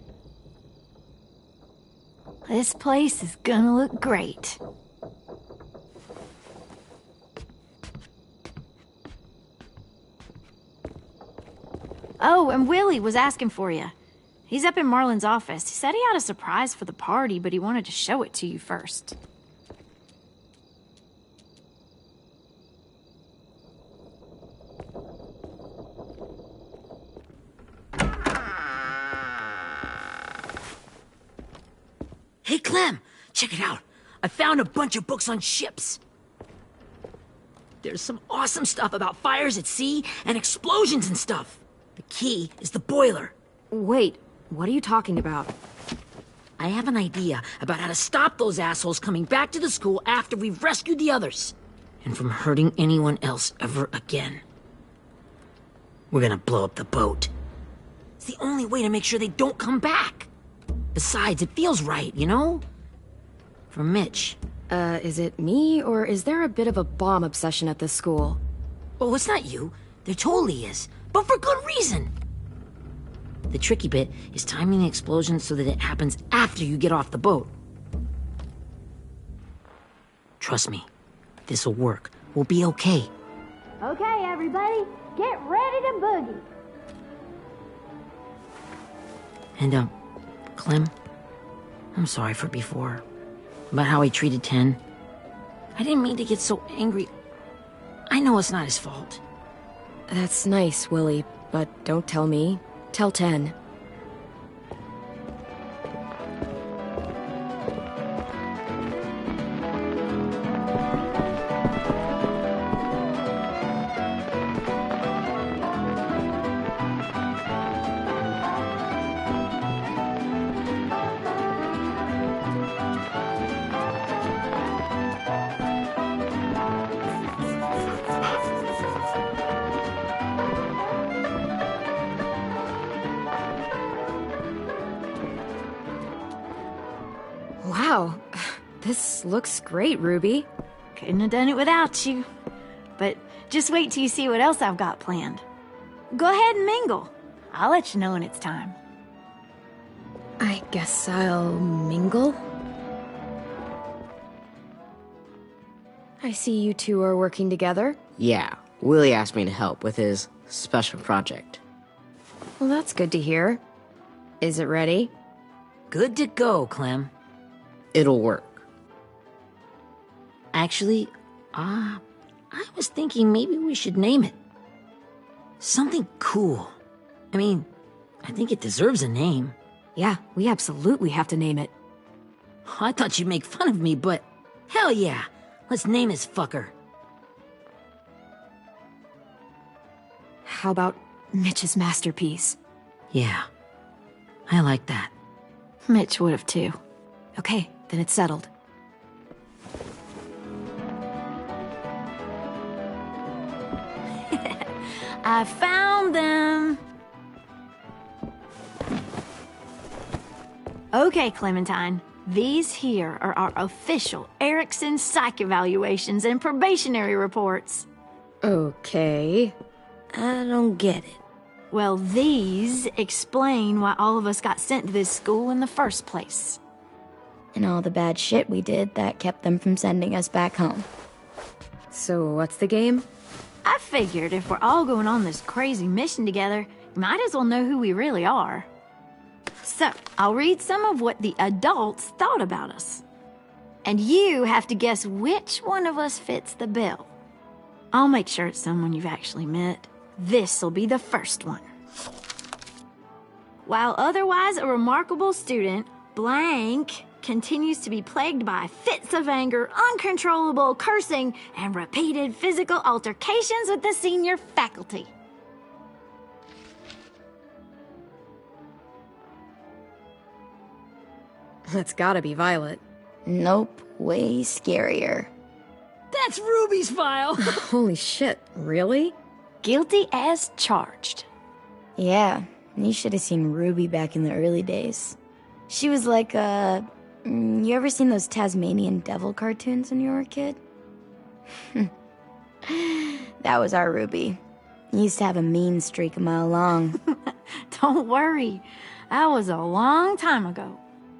This place is gonna look great. Oh, and Willie was asking for you. He's up in Marlin's office. He said he had a surprise for the party, but he wanted to show it to you first. Hey, Clem, check it out. I found a bunch of books on ships. There's some awesome stuff about fires at sea and explosions and stuff. The key is the boiler. Wait, what are you talking about? I have an idea about how to stop those assholes coming back to the school after we've rescued the others. And from hurting anyone else ever again. We're gonna blow up the boat. It's the only way to make sure they don't come back. Besides, it feels right, you know? For Mitch. Is it me, or is there a bit of a bomb obsession at this school? Oh, it's not you. There totally is. But for good reason. The tricky bit is timing the explosion so that it happens after you get off the boat. Trust me, this'll work. We'll be okay. Okay, everybody, get ready to boogie. And, Clem, I'm sorry for before. About how he treated Tin. I didn't mean to get so angry. I know it's not his fault. That's nice, Willie, but don't tell me. Tell Ten. Wow, this looks great, Ruby. Couldn't have done it without you. But just wait till you see what else I've got planned. Go ahead and mingle. I'll let you know when it's time. I guess I'll mingle? I see you two are working together. Yeah, Willie asked me to help with his special project. Well, that's good to hear. Is it ready? Good to go, Clem. It'll work. Actually, I was thinking maybe we should name it. Something cool. I mean, I think it deserves a name. Yeah, we absolutely have to name it. I thought you'd make fun of me, but hell yeah. Let's name this fucker. How about Mitch's masterpiece? Yeah, I like that. Mitch would have too. Okay, then it's settled. I found them. Okay, Clementine. These here are our official Erickson psych evaluations and probationary reports. Okay. I don't get it. Well, these explain why all of us got sent to this school in the first place. And all the bad shit we did that kept them from sending us back home. So what's the game? I figured if we're all going on this crazy mission together, you might as well know who we really are. So, I'll read some of what the adults thought about us. And you have to guess which one of us fits the bill. I'll make sure it's someone you've actually met. This'll be the first one. While otherwise a remarkable student, blank continues to be plagued by fits of anger, uncontrollable cursing, and repeated physical altercations with the senior faculty. That's gotta be Violet. Nope, way scarier. That's Ruby's file. Holy shit, really? Guilty as charged. Yeah, you should have seen Ruby back in the early days. She was like you ever seen those Tasmanian devil cartoons when you were a kid? That was our Ruby. Used to have a mean streak a mile long. Don't worry, that was a long time ago.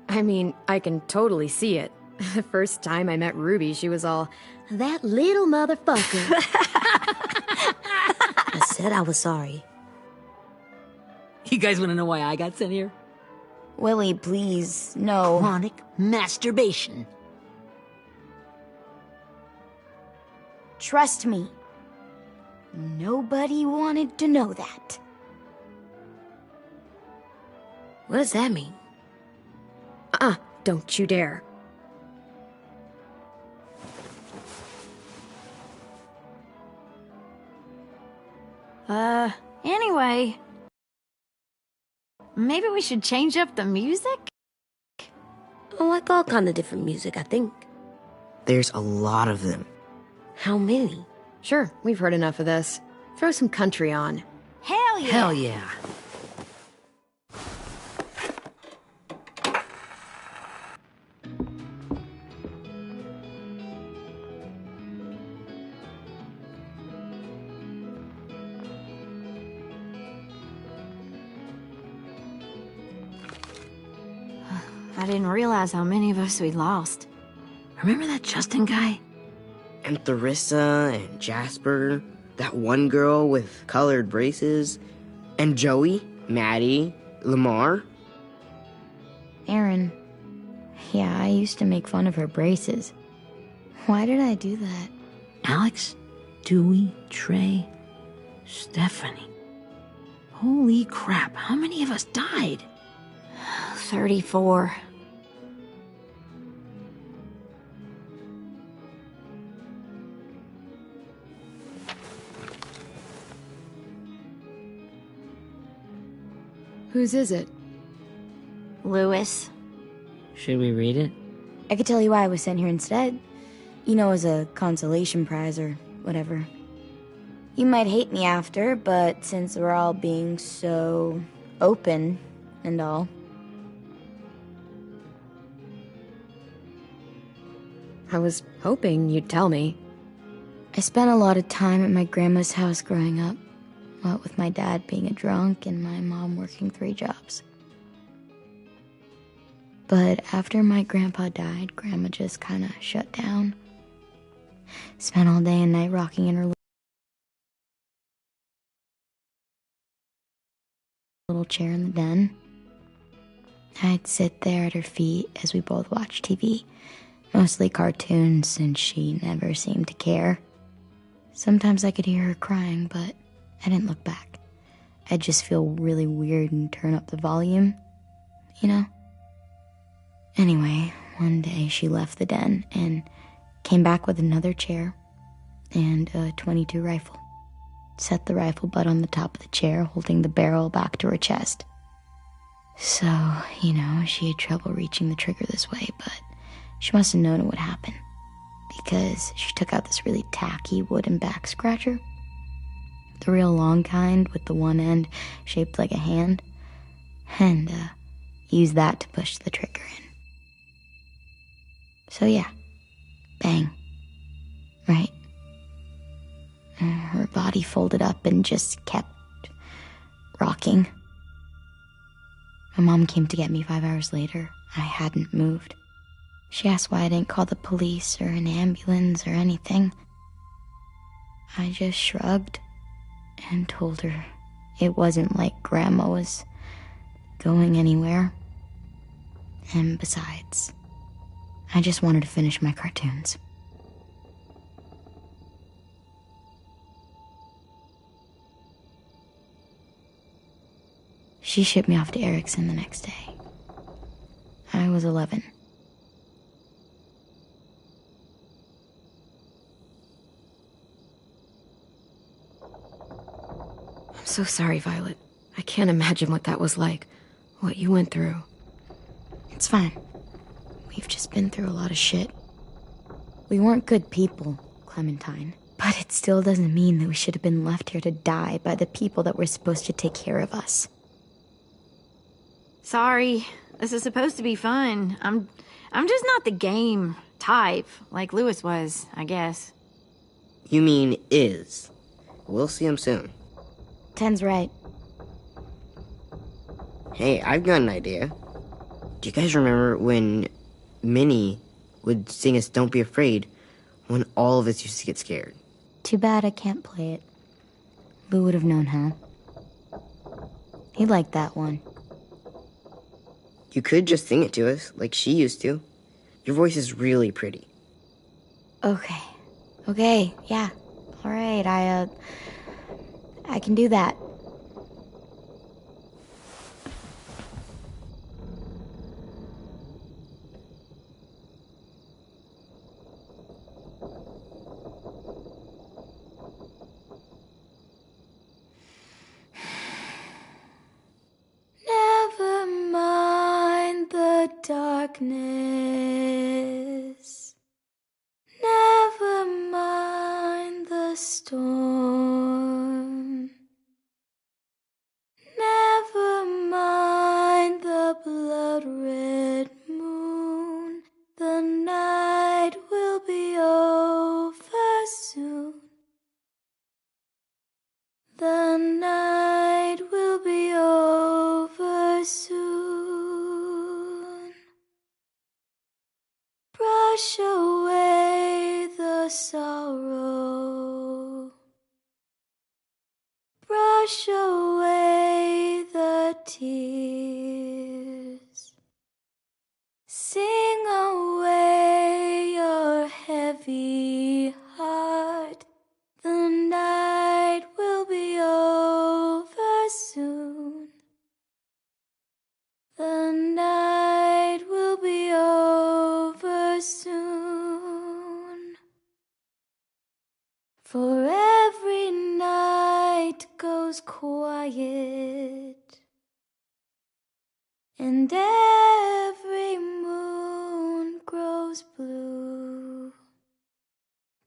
I mean, I can totally see it. The first time I met Ruby, she was all, "That little motherfucker." I said I was sorry. You guys want to know why I got sent here? Willie, please, no. Chronic masturbation. Trust me. Nobody wanted to know that. What does that mean? Don't you dare. Anyway, maybe we should change up the music? I like all kind of different music, I think. There's a lot of them. How many? Sure, we've heard enough of this. Throw some country on. Hell yeah! Hell yeah. I didn't realize how many of us we'd lost. Remember that Justin guy? And Theresa and Jasper, that one girl with colored braces, and Joey, Maddie, Lamar. Aaron. Yeah, I used to make fun of her braces. Why did I do that? Alex, Dewey, Trey, Stephanie. Holy crap, how many of us died? 34. Whose is it? Lewis. Should we read it? I could tell you why I was sent here instead. You know, as a consolation prize or whatever. You might hate me after, but since we're all being so open and all. I was hoping you'd tell me. I spent a lot of time at my grandma's house growing up. What with my dad being a drunk and my mom working 3 jobs. But after my grandpa died, Grandma just kind of shut down. Spent all day and night rocking in her little chair in the den. I'd sit there at her feet as we both watched TV. Mostly cartoons, since she never seemed to care. Sometimes I could hear her crying, but I didn't look back. I'd just feel really weird and turn up the volume, you know? Anyway, one day she left the den and came back with another chair and a .22 rifle. Set the rifle butt on the top of the chair, holding the barrel back to her chest. So, you know, she had trouble reaching the trigger this way, but she must have known it would happen, because she took out this really tacky wooden back scratcher. The real long kind with the one end shaped like a hand, and used that to push the trigger in. So yeah, bang, right? Her body folded up and just kept rocking. My mom came to get me 5 hours later. I hadn't moved. She asked why I didn't call the police or an ambulance or anything. I just shrugged and told her it wasn't like Grandma was going anywhere. And besides, I just wanted to finish my cartoons. She shipped me off to Erickson the next day. I was 11. I'm so sorry, Violet. I can't imagine what that was like. What you went through. It's fine. We've just been through a lot of shit. We weren't good people, Clementine. But it still doesn't mean that we should have been left here to die by the people that were supposed to take care of us. Sorry. This is supposed to be fun. I'm just not the game type, like Lewis was, I guess. You mean is. We'll see him soon. Ten's right. Hey, I've got an idea. Do you guys remember when Minnie would sing us Don't Be Afraid when all of us used to get scared? Too bad I can't play it. Lou would have known how. He liked that one. You could just sing it to us, like she used to. Your voice is really pretty. Okay, yeah. All right, I can do that. Never mind the darkness. Never mind the storm. Never mind the blood-red moon. The night will be over soon. The night will be over soon. Brush away the sorrow. Brush away the tears. Sing away your heavy heart. The night will be grows quiet, and every moon grows blue.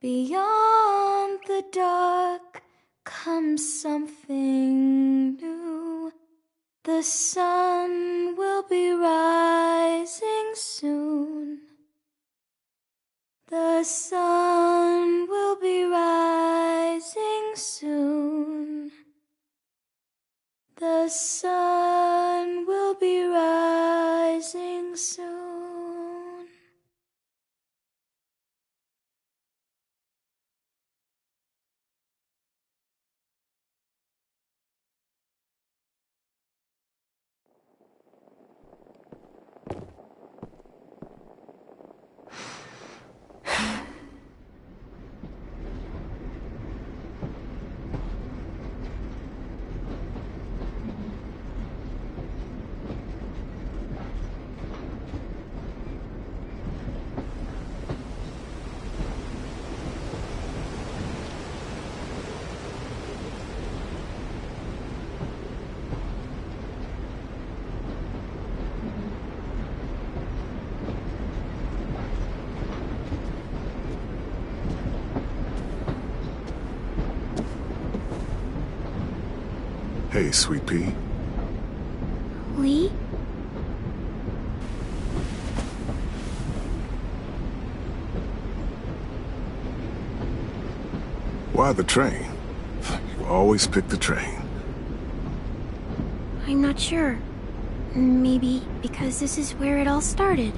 Beyond the dark comes something new. The sun will be rising soon. The sun will be rising soon. The sun will be rising soon. Hey, Sweet Pea. Lee? Why the train? You always pick the train. I'm not sure. Maybe because this is where it all started.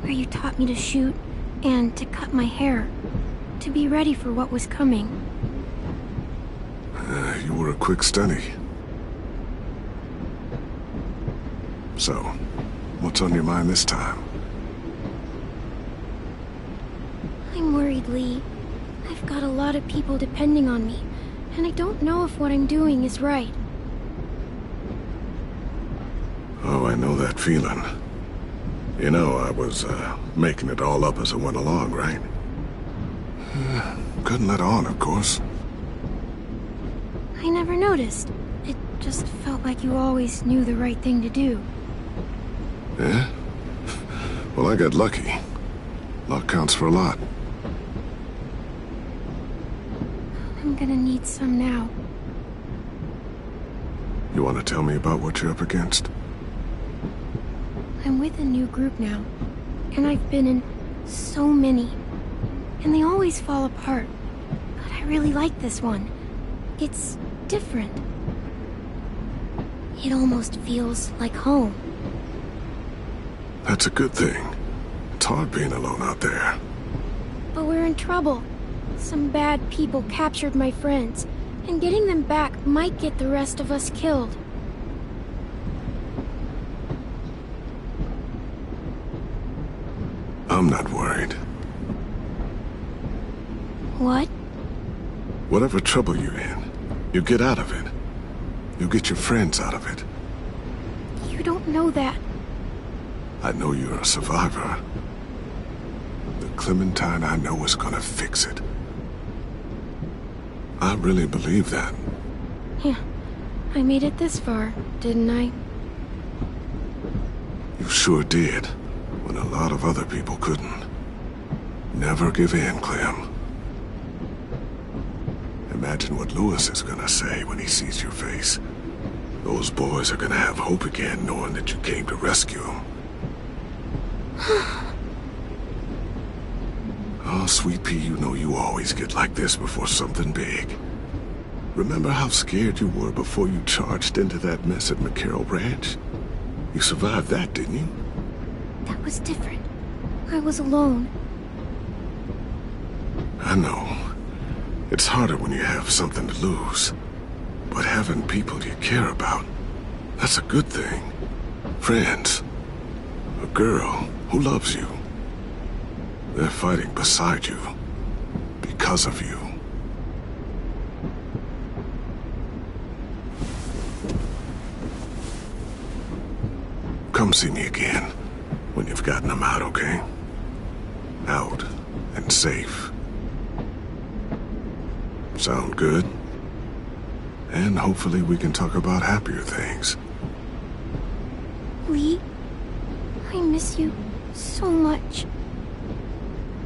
Where you taught me to shoot and to cut my hair, to be ready for what was coming. You were a quick study. So, what's on your mind this time? I'm worried, Lee. I've got a lot of people depending on me, and I don't know if what I'm doing is right. Oh, I know that feeling. You know, I was, making it all up as I went along, right? Couldn't let on, of course. I never noticed. It just felt like you always knew the right thing to do. Yeah? Well, I got lucky. Luck counts for a lot. I'm gonna need some now. You want to tell me about what you're up against? I'm with a new group now, and I've been in so many, and they always fall apart. But I really like this one. It's different. It almost feels like home. That's a good thing. It's hard being alone out there. But we're in trouble. Some bad people captured my friends, and getting them back might get the rest of us killed. I'm not worried. What? Whatever trouble you're in, you get out of it. You get your friends out of it. You don't know that. I know you're a survivor. The Clementine I know is gonna fix it. I really believe that. Yeah, I made it this far, didn't I? You sure did, when a lot of other people couldn't. Never give in, Clem. Imagine what Lewis is gonna say when he sees your face. Those boys are gonna have hope again, knowing that you came to rescue them. Oh, Sweet Pea, you know you always get like this before something big. Remember how scared you were before you charged into that mess at McCarroll Ranch? You survived that, didn't you? That was different. I was alone. I know. It's harder when you have something to lose. But having people you care about, that's a good thing. Friends. A girl who loves you. They're fighting beside you. Because of you. Come see me again when you've gotten them out, okay? Out and safe. Sound good? And hopefully we can talk about happier things. Lee, I miss you so much.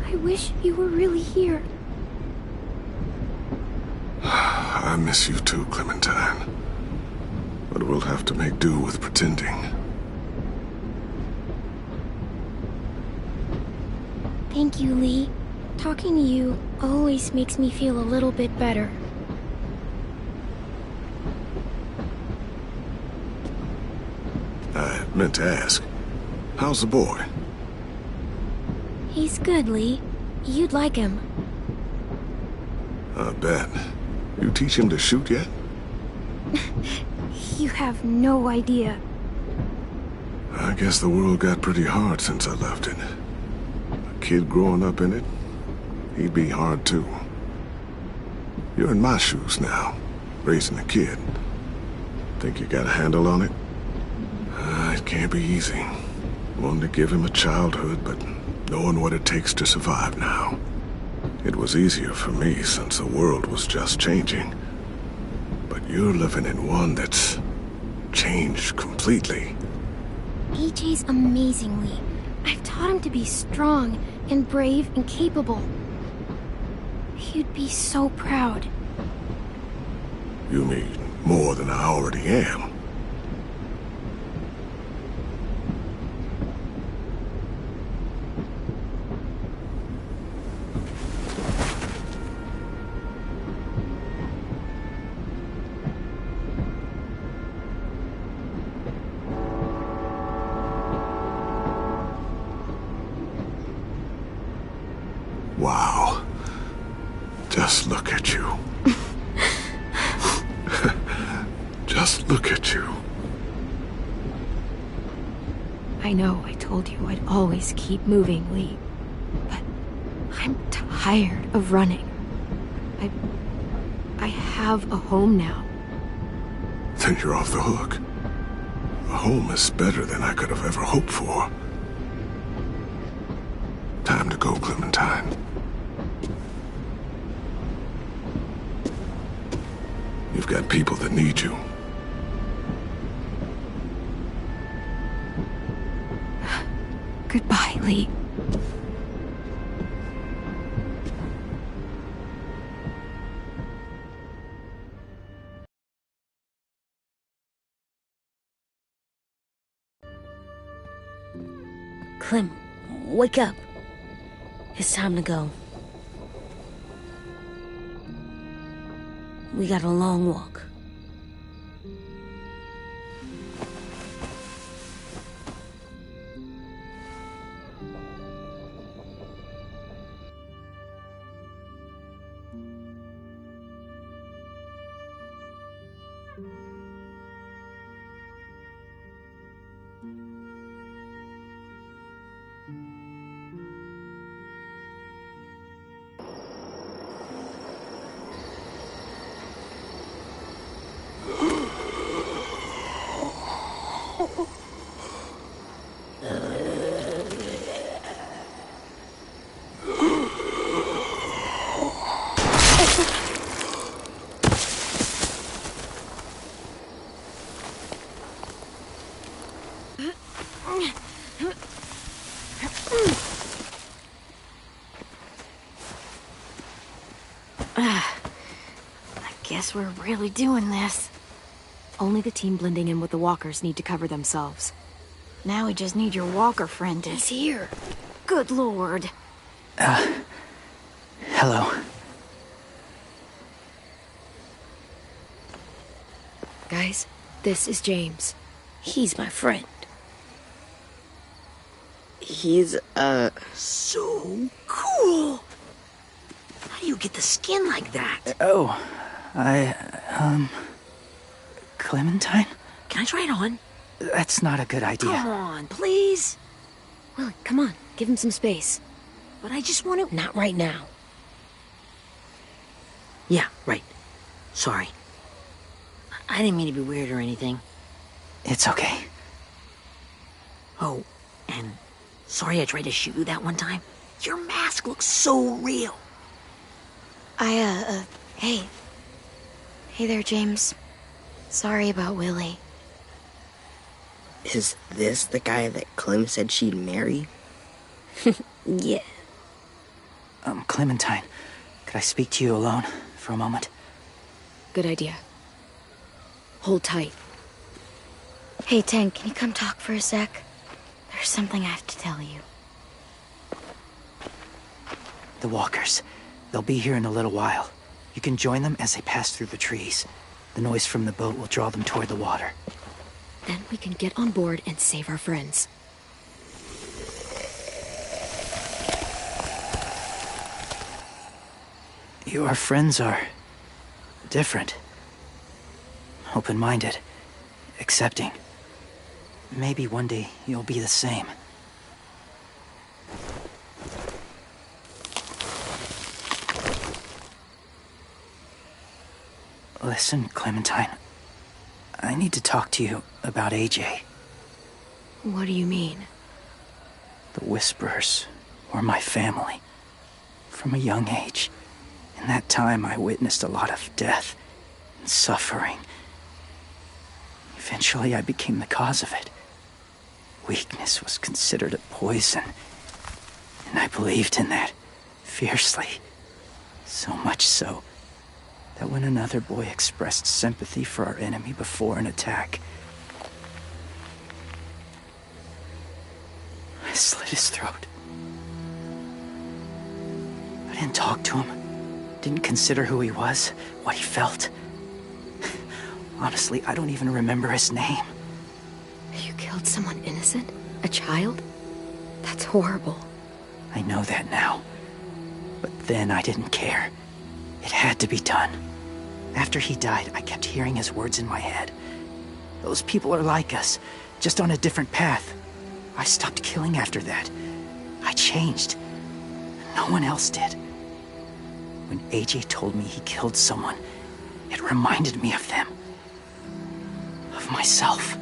I wish you were really here. I miss you too, Clementine. But we'll have to make do with pretending. Thank you, Lee. Talking to you always makes me feel a little bit better. I meant to ask, how's the boy? He's good, Lee. You'd like him. I bet. You teach him to shoot yet? You have no idea. I guess the world got pretty hard since I left it. A kid growing up in it, he'd be hard too. You're in my shoes now, raising a kid. Think you got a handle on it? It can't be easy. Wanting to give him a childhood, but knowing what it takes to survive now. It was easier for me since the world was just changing. But you're living in one that's changed completely. AJ's amazing, Lee. I've taught him to be strong and brave and capable. He'd be so proud. You mean more than I already am? Wow. Just look at you. Just look at you. I know I told you I'd always keep moving, Lee. But I'm tired of running. I have a home now. Then you're off the hook. A home is better than I could have ever hoped for. Time to go, Clementine. You've got people that need you. Goodbye, Lee. Clem, wake up. It's time to go. We got a long walk. Guess we're really doing this. Only the team blending in with the walkers need to cover themselves. Now we just need your walker friend to... He's here. Good lord. Hello. Guys, this is James. He's my friend. He's, So cool! How do you get the skin like that? Oh, Clementine? Can I try it on? That's not a good idea. Come on, please. Willie, come on. Give him some space. But I just want to... Not right now. Yeah, right. Sorry. I didn't mean to be weird or anything. It's okay. Oh, and sorry I tried to shoot you that one time. Your mask looks so real. Hey. Hey there, James. Sorry about Willie. Is this the guy that Clem said she'd marry? Yeah. Clementine, could I speak to you alone for a moment? Good idea. Hold tight. Hey, Tank, can you come talk for a sec? There's something I have to tell you. The walkers. They'll be here in a little while. You can join them as they pass through the trees. The noise from the boat will draw them toward the water. Then we can get on board and save our friends. Your friends are different. Open-minded. Accepting. Maybe one day you'll be the same. Listen, Clementine. I need to talk to you about AJ. What do you mean? The Whisperers were my family. From a young age. In that time, I witnessed a lot of death and suffering. Eventually, I became the cause of it. Weakness was considered a poison. And I believed in that fiercely. So much so that when another boy expressed sympathy for our enemy before an attack, I slit his throat. I didn't talk to him. Didn't consider who he was, what he felt. Honestly, I don't even remember his name. You killed someone innocent? A child? That's horrible. I know that now. But then I didn't care. It had to be done. After he died, I kept hearing his words in my head. Those people are like us, just on a different path. I stopped killing after that. I changed. No one else did. When AJ told me he killed someone, it reminded me of them. Of myself.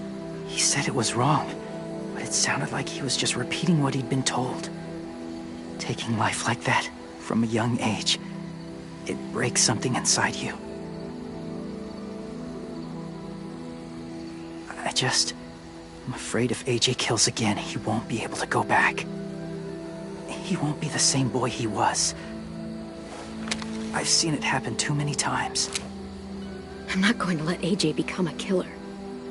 He said it was wrong, but it sounded like he was just repeating what he'd been told. Taking life like that, from a young age, it breaks something inside you. I'm afraid if AJ kills again, he won't be able to go back. He won't be the same boy he was. I've seen it happen too many times. I'm not going to let AJ become a killer.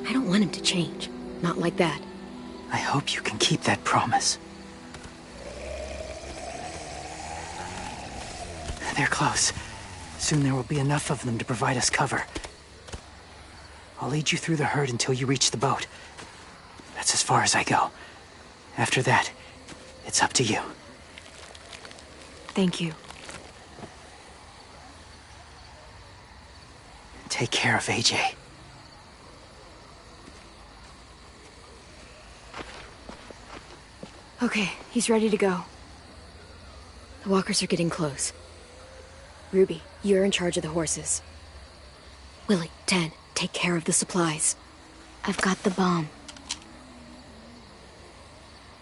I don't want him to change. Not like that. I hope you can keep that promise. They're close. Soon there will be enough of them to provide us cover. I'll lead you through the herd until you reach the boat. That's as far as I go. After that, it's up to you. Thank you. Take care of AJ. Okay, he's ready to go. The walkers are getting close. Ruby, you're in charge of the horses. Willie, Tan, take care of the supplies. I've got the bomb.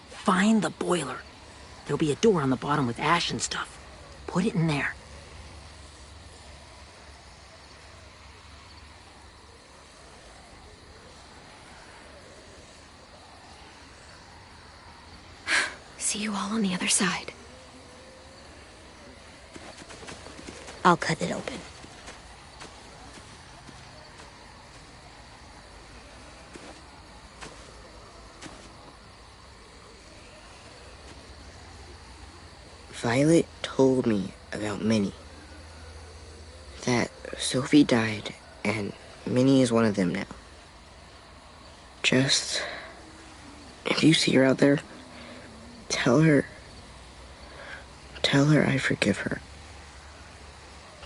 Find the boiler. There'll be a door on the bottom with ash and stuff. Put it in there. See you all on the other side. I'll cut it open. Violet told me about Minnie. That Sophie died, and Minnie is one of them now. Just... if you see her out there, tell her I forgive her.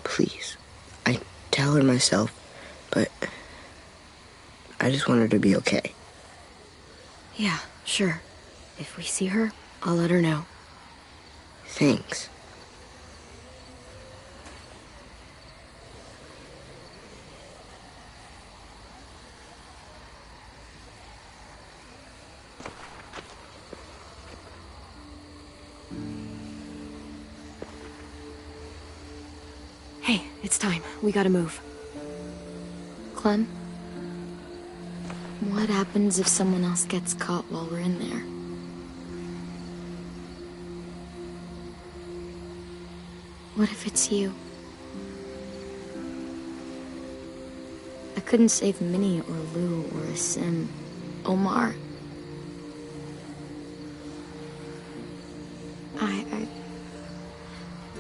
Please. I tell her myself, but I just want her to be okay. Yeah, sure. If we see her, I'll let her know. Thanks. Hey, it's time. We gotta move. Clem? What happens if someone else gets caught while we're in there? What if it's you? I couldn't save Minnie or Lou or Asim. Omar. I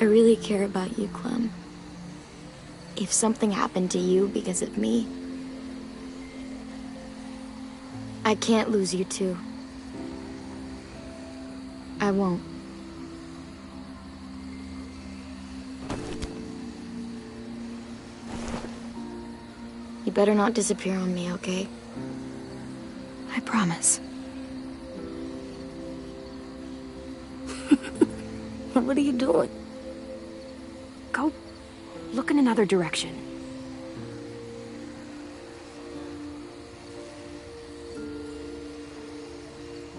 really care about you, Clem. If something happened to you because of me, I can't lose you too. I won't. You better not disappear on me, okay? I promise. What are you doing? Go look in another direction.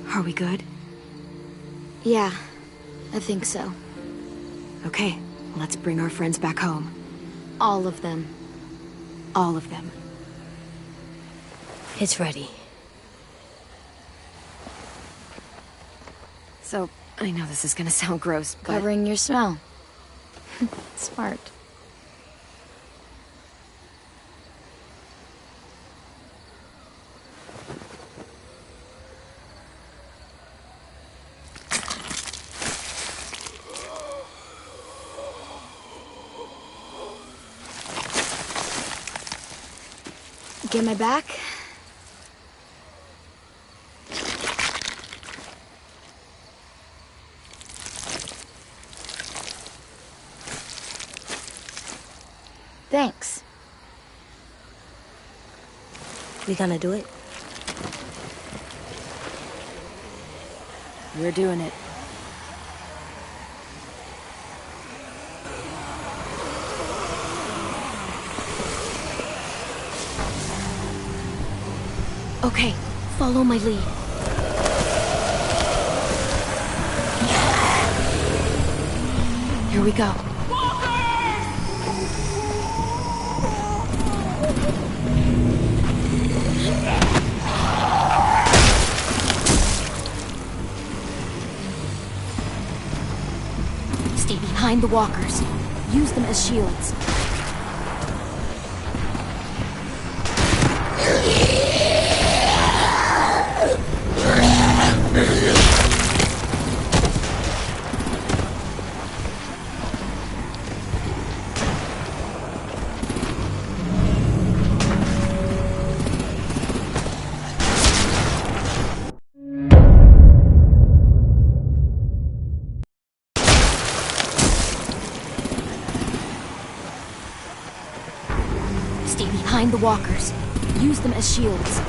Are we good? Yeah, I think so. Okay, let's bring our friends back home. All of them. All of them. It's ready. So, I know this is gonna sound gross, but... Covering your smell. Smart. Get my back? Thanks. We gonna do it? We're doing it. Okay, follow my lead. Here we go. Stay behind the walkers. Use them as shields. Stay behind the walkers. Use them as shields.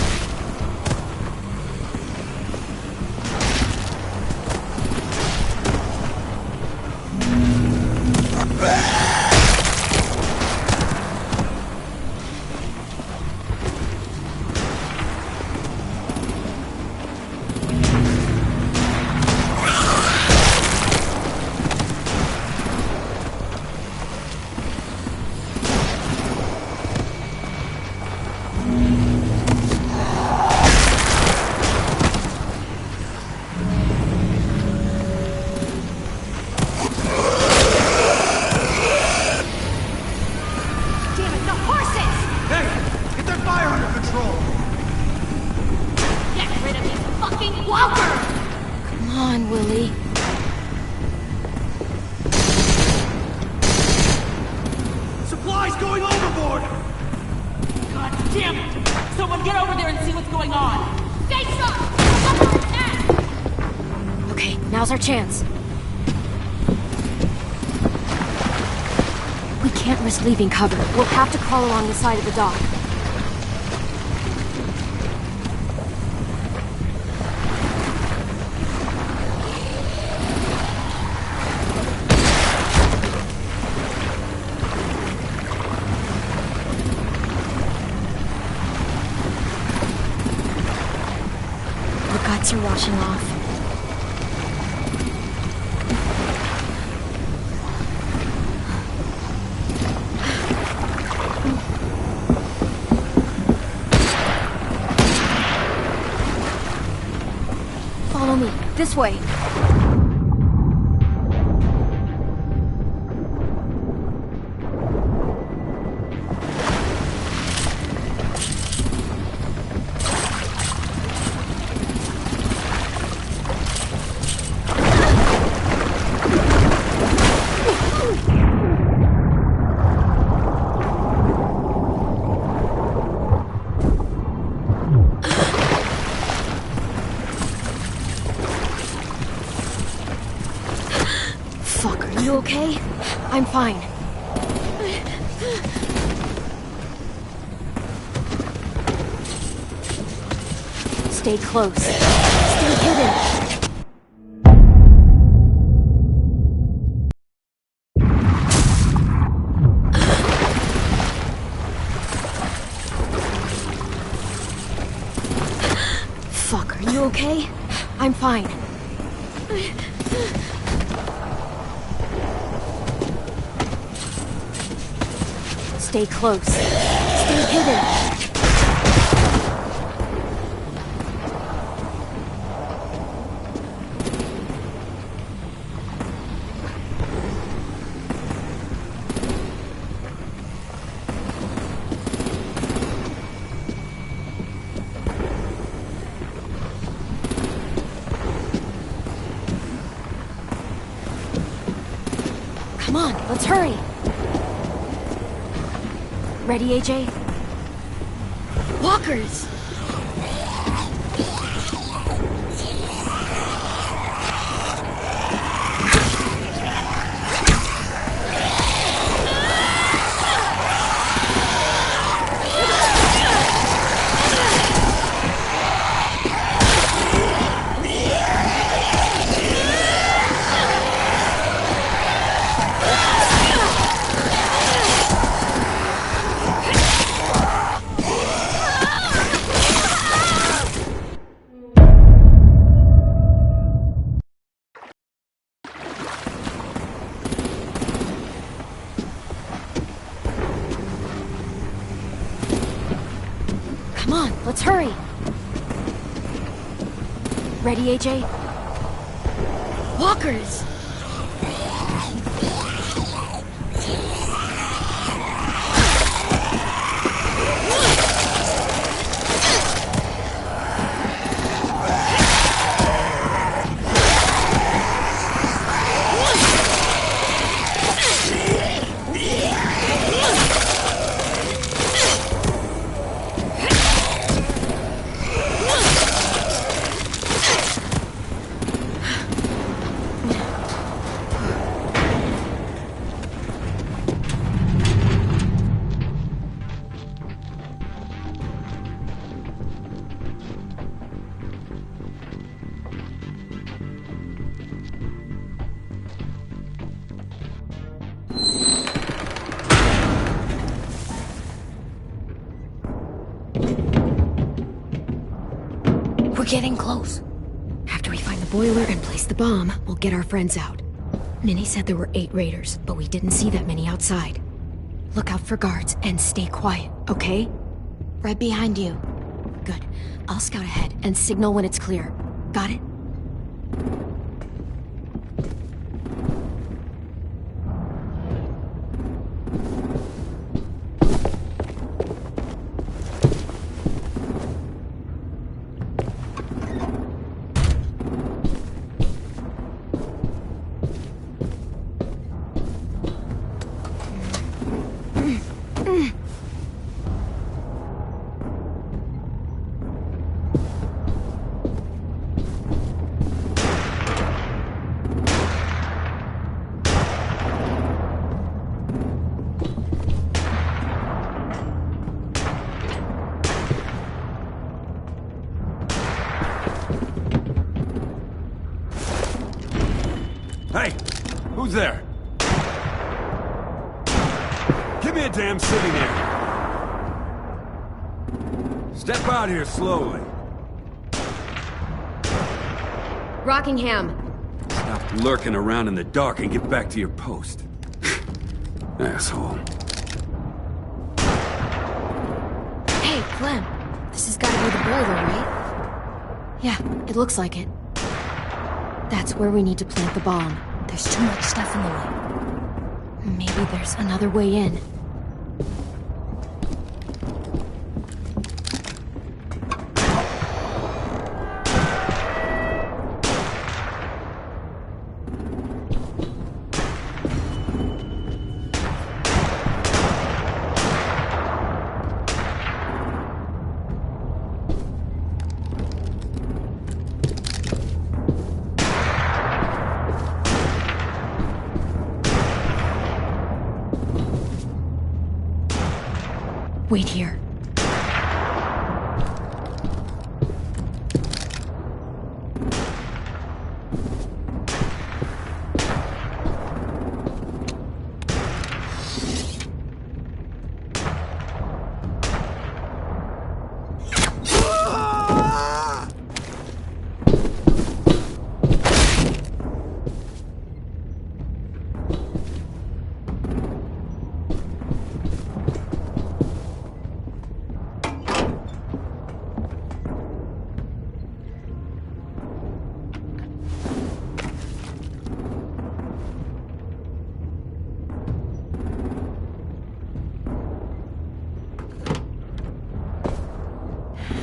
Now's our chance. We can't risk leaving cover. We'll have to crawl along the side of the dock. The guts are washing off. This way. You okay? I'm fine. Stay close. Stay hidden. Fuck, are you okay? I'm fine. Stay close. Stay hidden. Come on, let's hurry. Ready, AJ? Walkers! Come on, let's hurry. Ready, AJ? Walkers! We're getting close. After we find the boiler and place the bomb, we'll get our friends out. Minnie said there were 8 raiders, but we didn't see that many outside. Look out for guards and stay quiet, okay? Right behind you. Good. I'll scout ahead and signal when it's clear. Got it? Hey, who's there? Give me a damn sitting there. Step out here slowly. Rockingham. Stop lurking around in the dark and get back to your post. Asshole. Hey, Clem. This has got to be the boiler, right? Yeah, it looks like it. That's where we need to plant the bomb. There's too much stuff in the way. Maybe there's another way in. Wait here.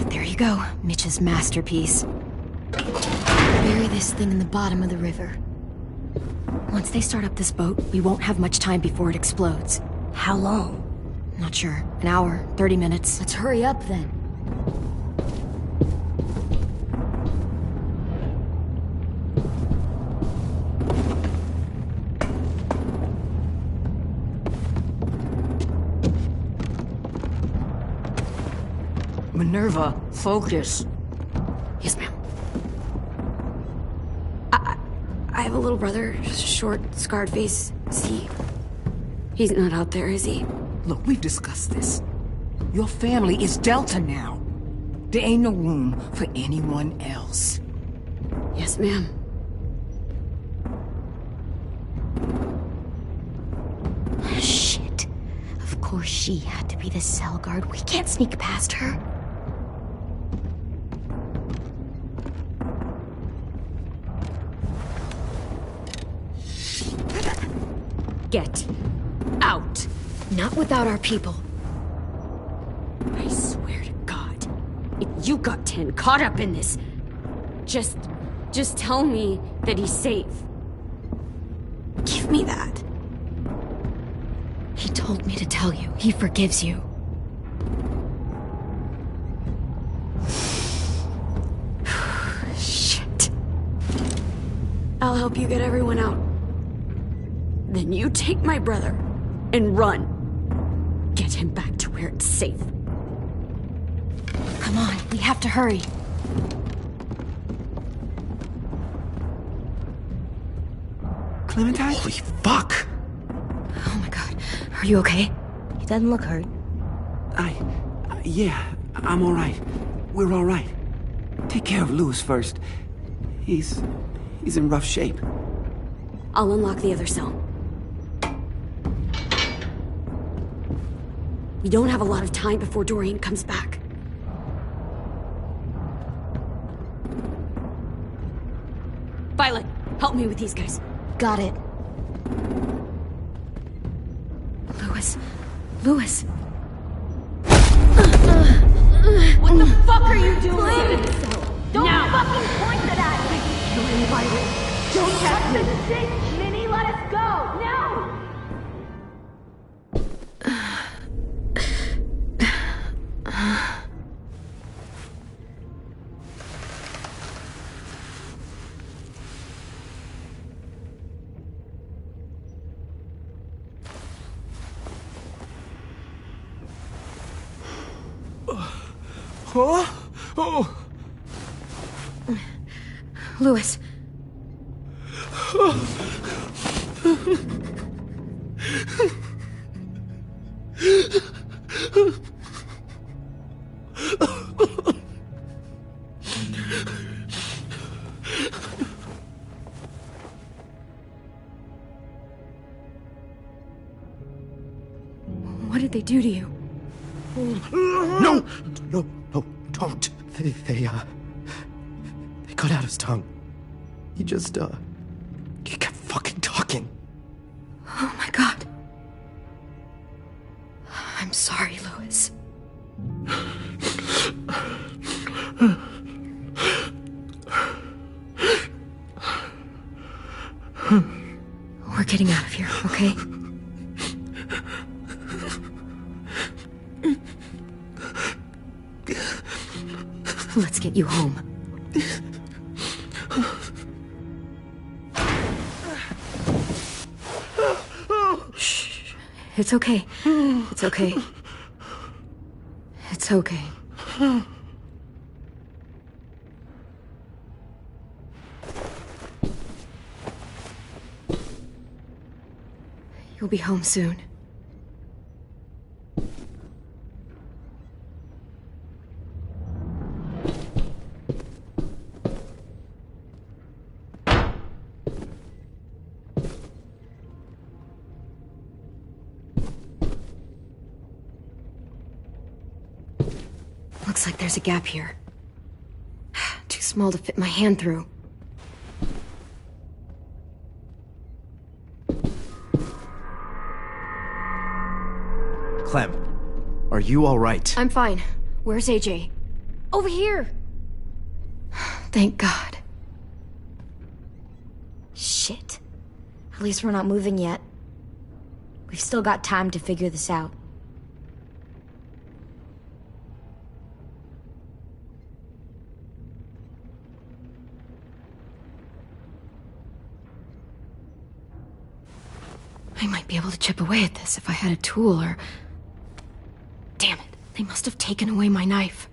There you go, Mitch's masterpiece. Bury this thing in the bottom of the river. Once they start up this boat, we won't have much time before it explodes. How long? Not sure. An hour, 30 minutes. Let's hurry up then. Minerva, focus. Yes, ma'am. I have a little brother, short, scarred face. He's not out there, is he? Look, we've discussed this. Your family is Delta now. There ain't no room for anyone else. Yes, ma'am. Shit. Of course she had to be the cell guard. We can't sneak past her. Get out. Not without our people. I swear to God, if you got 10 caught up in this, just tell me that he's safe. Give me that. He told me to tell you. He forgives you. Shit. I'll help you get everyone out. Then you take my brother and run. Get him back to where it's safe. Come on, we have to hurry. Clementine? Holy fuck! Oh my god. Are you okay? He doesn't look hurt. Yeah, I'm alright. We're alright. Take care of Louis first. He's in rough shape. I'll unlock the other cell. We don't have a lot of time before Dorian comes back. Violet, help me with these guys. Got it. Louis. What the fuck are you doing? Don't fucking point it at me! You're Violet. Don't touch the shit, Minnie! Let us go! No! Huh? Oh! Louis. What did they do to you? No, don't. They cut out his tongue. He just, he kept fucking talking. Oh my god. I'm sorry, Louis. We're getting out of here, okay? Let's get you home. Shh. It's okay. It's okay. It's okay. You'll be home soon. Looks like there's a gap here. Too small to fit my hand through. Clem, are you all right? I'm fine. Where's AJ? Over here! Thank God. Shit. At least we're not moving yet. We've still got time to figure this out. I might be able to chip away at this if I had a tool or... Damn it, they must have taken away my knife.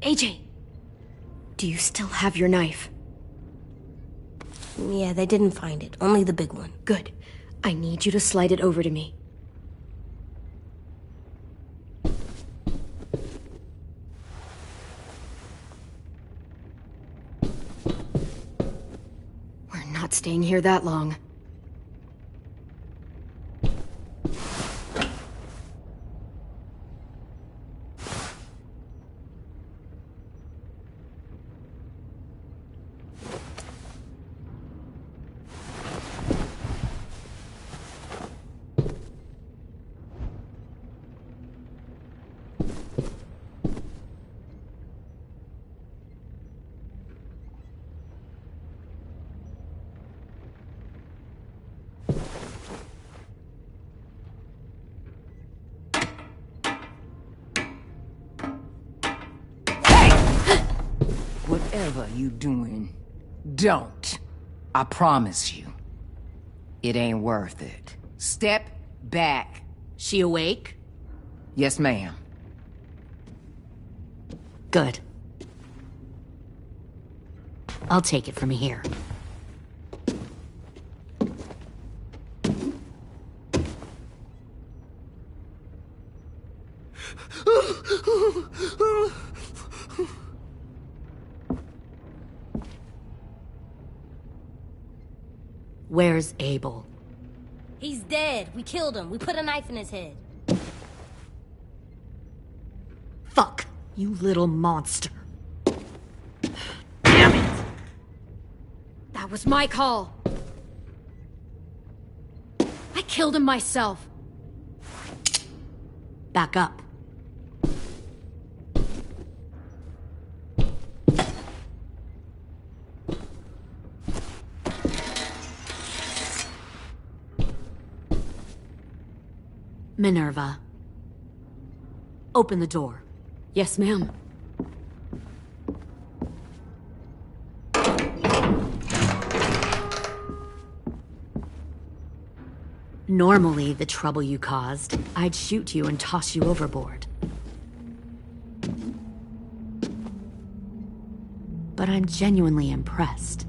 AJ! Do you still have your knife? Yeah, they didn't find it. Only the big one. Good. I need you to slide it over to me. We're not staying here that long. Whatever you doing, don't. I promise you. It ain't worth it. Step back. She awake? Yes, ma'am. Good. I'll take it from here. Where's Abel? He's dead. We killed him. We put a knife in his head. Fuck, you little monster. Damn it! That was my call. I killed him myself. Back up. Minerva. Open the door. Yes, ma'am. Normally, the trouble you caused, I'd shoot you and toss you overboard. But I'm genuinely impressed.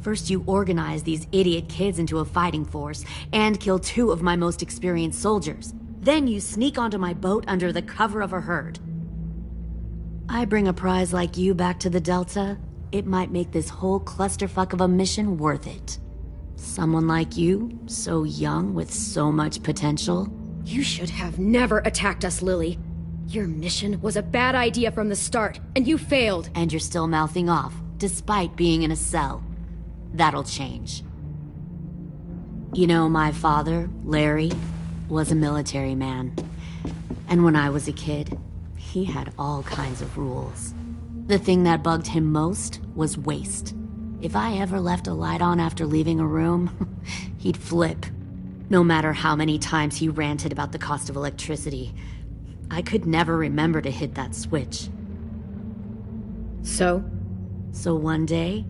First, you organize these idiot kids into a fighting force and kill 2 of my most experienced soldiers. Then you sneak onto my boat under the cover of a herd. I bring a prize like you back to the Delta, it might make this whole clusterfuck of a mission worth it. Someone like you, so young with so much potential. You should have never attacked us, Lily. Your mission was a bad idea from the start, and you failed. And you're still mouthing off, despite being in a cell. That'll change. You know, my father, Larry, was a military man. And when I was a kid, he had all kinds of rules. The thing that bugged him most was waste. If I ever left a light on after leaving a room, he'd flip. No matter how many times he ranted about the cost of electricity, I could never remember to hit that switch. So? So one day,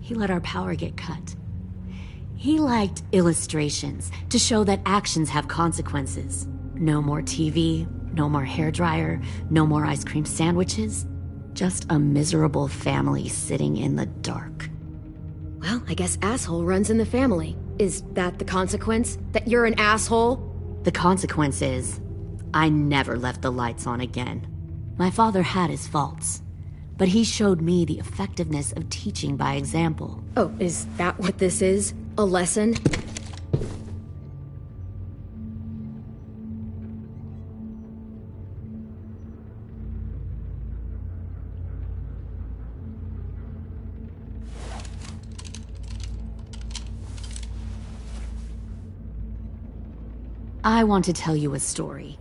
he let our power get cut. He liked illustrations to show that actions have consequences. No more TV, no more hairdryer, no more ice cream sandwiches. Just a miserable family sitting in the dark. Well, I guess asshole runs in the family. Is that the consequence? That you're an asshole? The consequence is, I never left the lights on again. My father had his faults, but he showed me the effectiveness of teaching by example. Oh, is that what this is? A lesson? I want to tell you a story.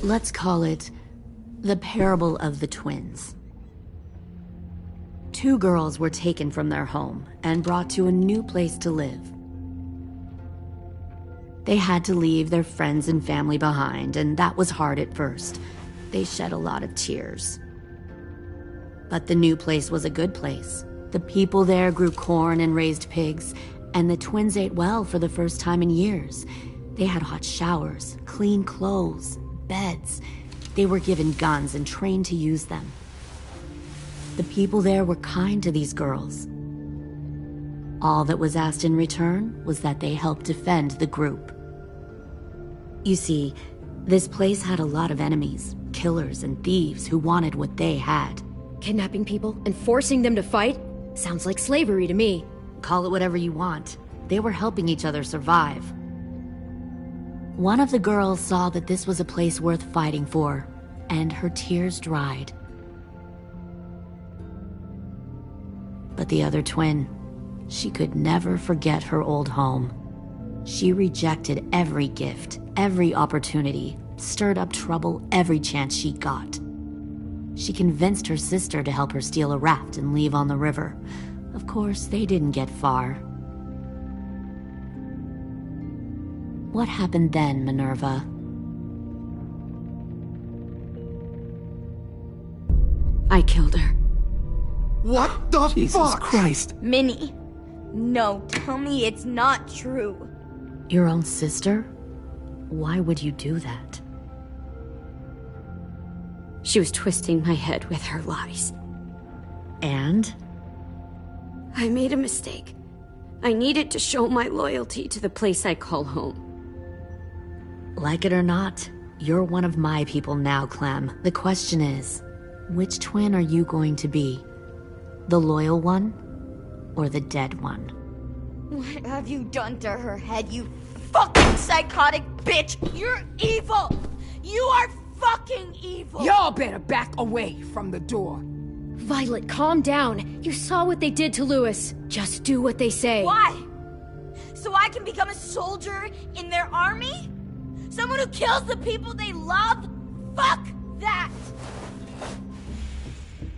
Let's call it The Parable of the Twins. 2 girls were taken from their home and brought to a new place to live. They had to leave their friends and family behind, and that was hard at first. They shed a lot of tears. But the new place was a good place. The people there grew corn and raised pigs, and the twins ate well for the first time in years. They had hot showers, clean clothes, beds. They were given guns and trained to use them. The people there were kind to these girls. All that was asked in return was that they help defend the group. You see, this place had a lot of enemies, killers and thieves who wanted what they had. Kidnapping people and forcing them to fight? Sounds like slavery to me. Call it whatever you want. They were helping each other survive. One of the girls saw that this was a place worth fighting for, and her tears dried. But the other twin, she could never forget her old home. She rejected every gift, every opportunity, stirred up trouble every chance she got. She convinced her sister to help her steal a raft and leave on the river. Of course, they didn't get far. What happened then, Minerva? I killed her. What the Jesus fuck? Christ. Minnie, no, tell me it's not true. Your own sister? Why would you do that? She was twisting my head with her lies. And? I made a mistake. I needed to show my loyalty to the place I call home. Like it or not, you're one of my people now, Clem. The question is, which twin are you going to be? The loyal one, or the dead one? What have you done to her head, you fucking psychotic bitch? You're evil! You are fucking evil! Y'all better back away from the door. Violet, calm down. You saw what they did to Louis. Just do what they say. Why? So I can become a soldier in their army? Someone who kills the people they love? Fuck that!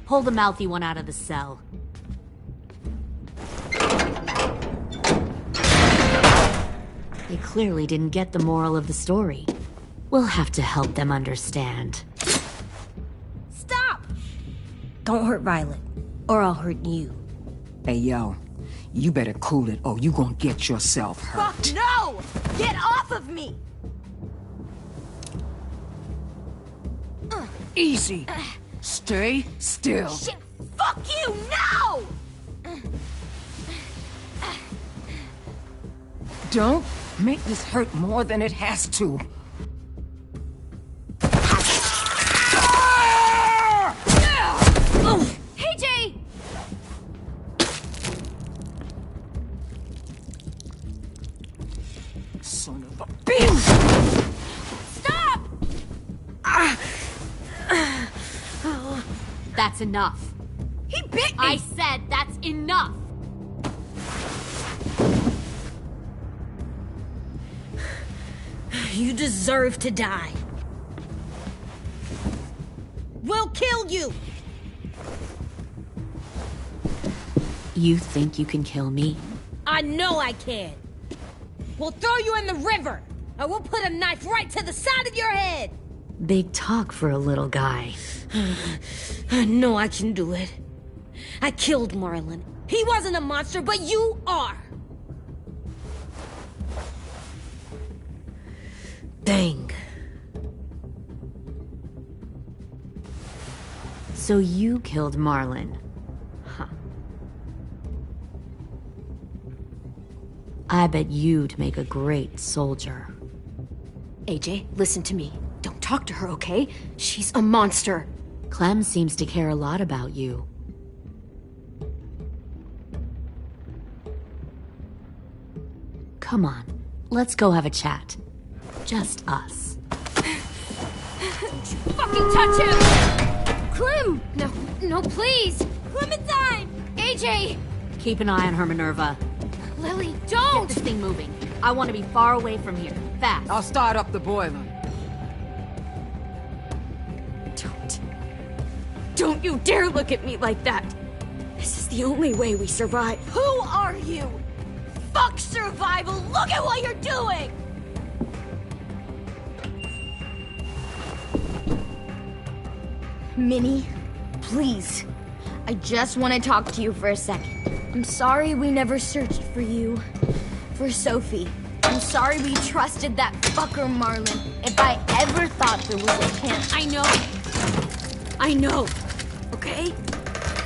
Pull the mouthy one out of the cell. They clearly didn't get the moral of the story. We'll have to help them understand. Stop! Don't hurt Violet, or I'll hurt you. Hey, yo. You better cool it, or you gonna get yourself hurt. Fuck no! Get off of me! Easy. Stay still. Shit, fuck you, no! Don't make this hurt more than it has to. Hey, Jay! Son of a bitch! Stop! That's enough. He bit me! I said that's enough! You deserve to die. We'll kill you! You think you can kill me? I know I can. We'll throw you in the river, and we'll put a knife right to the side of your head. Big talk for a little guy. I know I can do it. I killed Marlon. He wasn't a monster, but you are. Dang. So you killed Marlon. Huh. I bet you'd make a great soldier. AJ, listen to me. Don't talk to her, okay? She's a monster. Clem seems to care a lot about you. Come on, let's go have a chat. Just us. Fucking touch him! Clem! No, please! Clementine! AJ! Keep an eye on her, Minerva. Lily, don't! Get this thing moving. I want to be far away from here. Fast. I'll start up the boiler. Don't you dare look at me like that! This is the only way we survive. Who are you? Fuck survival! Look at what you're doing! Minnie, please. I just want to talk to you for a second. I'm sorry we never searched for you. For Sophie. I'm sorry we trusted that fucker Marlon. If I ever thought there was a chance. I know. Okay?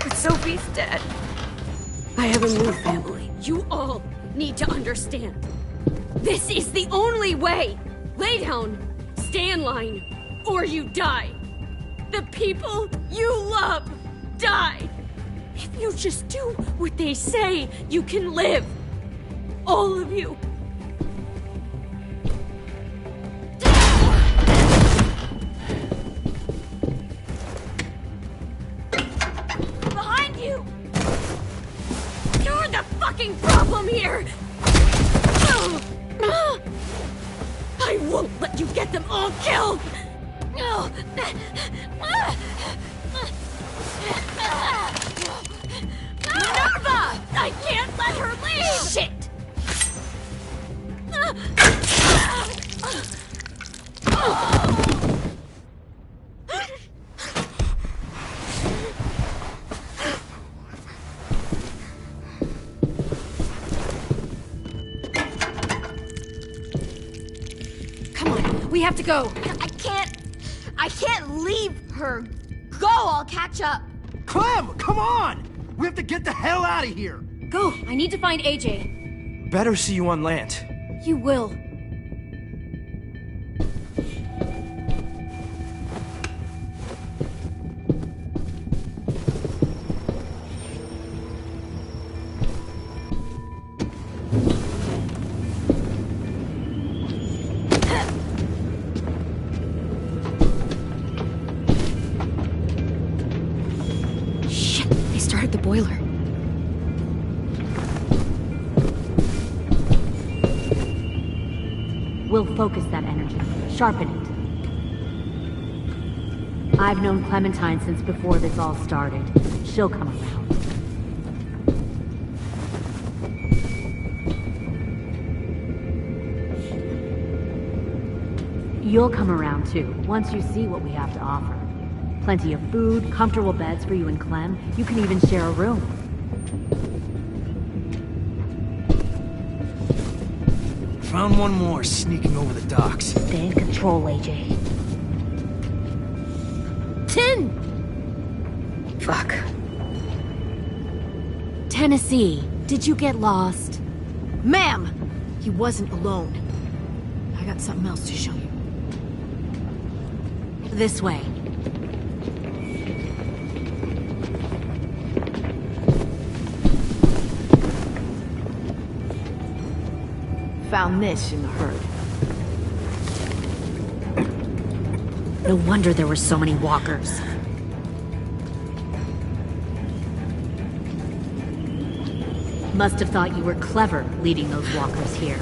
But Sophie's dead. I have a new family. You all need to understand. This is the only way. Lay down, stay in line, or you die. The people you love die. If you just do what they say, you can live. All of you. Behind you! You're the fucking problem here! I won't let you get them all killed! Minerva! I can't let her leave! Shit! Come on, we have to go. I can't leave her. Go, I'll catch up. Clem, come on! We have to get the hell out of here! Go, I need to find AJ. Better see you on land. You will. Shit, they started the boiler. We'll focus that energy, sharpen it. I've known Clementine since before this all started. She'll come around. You'll come around too, once you see what we have to offer. Plenty of food, comfortable beds for you and Clem. You can even share a room. Found one more sneaking over the docks. Stay in control, AJ. 10! Fuck. Tennessee, did you get lost? Ma'am! He wasn't alone. I got something else to show you. This way. Found this in the herd. No wonder there were so many walkers. Must have thought you were clever leading those walkers here.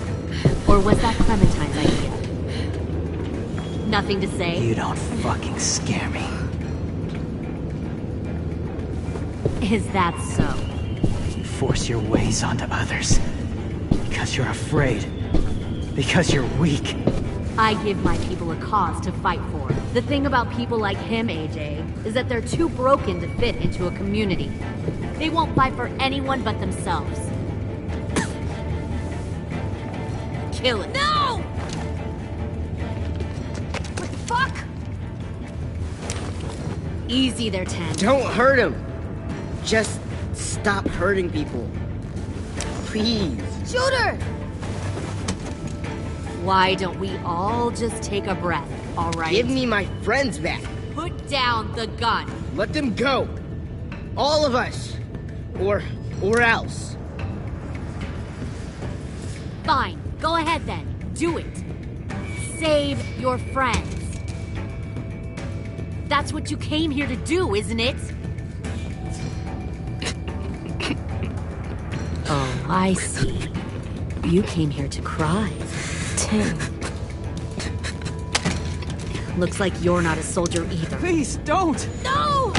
Or was that Clementine's idea? Nothing to say? You don't fucking scare me. Is that so? You force your ways onto others. Because you're afraid. Because you're weak. I give my people a cause to fight for. The thing about people like him, AJ, is that they're too broken to fit into a community. They won't fight for anyone but themselves. Kill it. No! What the fuck? Easy there, Ten. Don't hurt him. Just stop hurting people. Please. Shoot her! Why don't we all just take a breath, all right? Give me my friends back. Put down the gun. Let them go. All of us. Or else. Fine. Go ahead then. Do it. Save your friends. That's what you came here to do, isn't it? Oh, I see. You came here to cry. Tim. Looks like you're not a soldier either. Please, don't! No!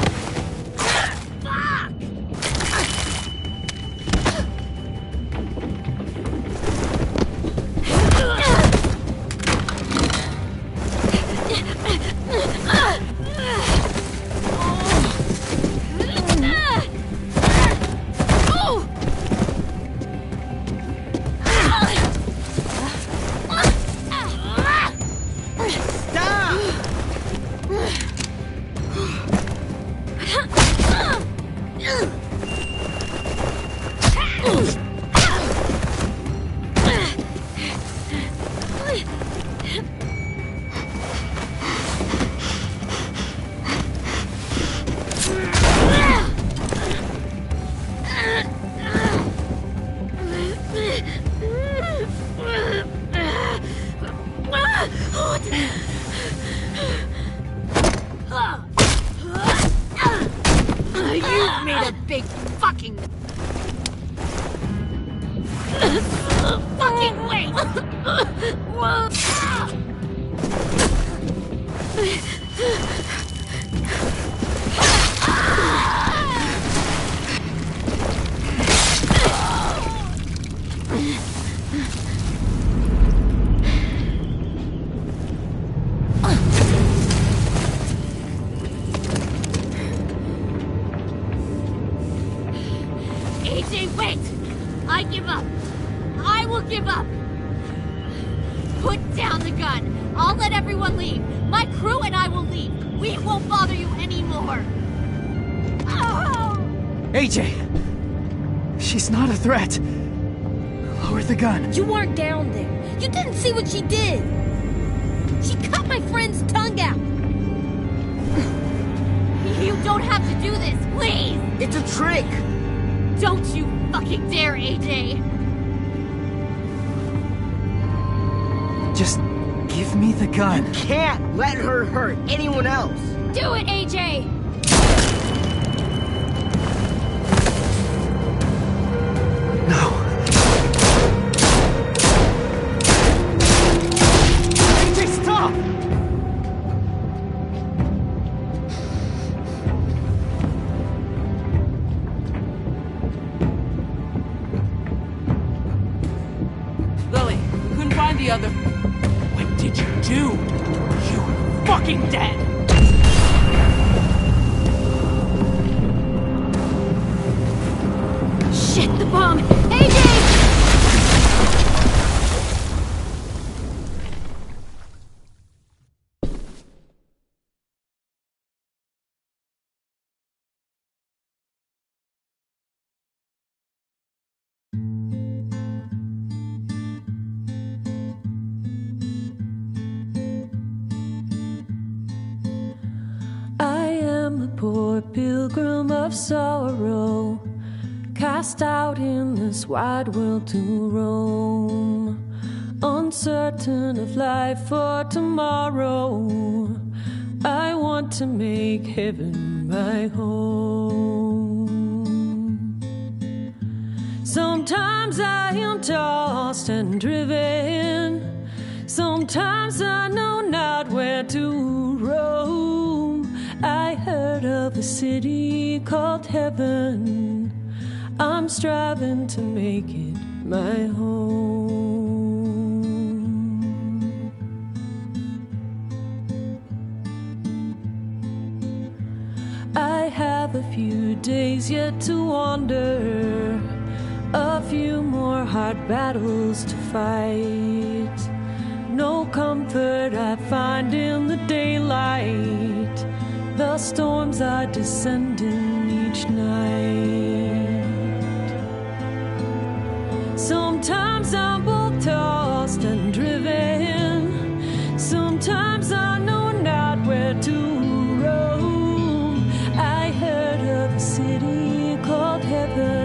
You've made a big fucking wait! AJ, wait! I give up. I will give up. Put down the gun. I'll let everyone leave. My crew and I will leave. We won't bother you anymore. Oh! AJ! She's not a threat. Lower the gun. You weren't down there. You didn't see what she did. She cut my friend's tongue out. You don't have to do this, please! It's a trick! Don't you fucking dare, AJ! Just give me the gun. You can't let her hurt anyone else. Do it, AJ! No. AJ, stop! Lily, we couldn't find the other. What did you do? You fucking dead! Shit, the bomb! AJ! I am a poor pilgrim of sorrow, cast out in this wide world to roam, uncertain of life for tomorrow. I want to make heaven my home. Sometimes Sometimes I am tossed and driven. Sometimes I know not where to roam. I heard of a city called heaven. I'm striving to make it my home. I have a few days yet to wander, a few more hard battles to fight. No comfort I find in the daylight. The storms are descending each night. Sometimes I'm both tossed and driven. Sometimes I know not where to roam. I heard of a city called heaven.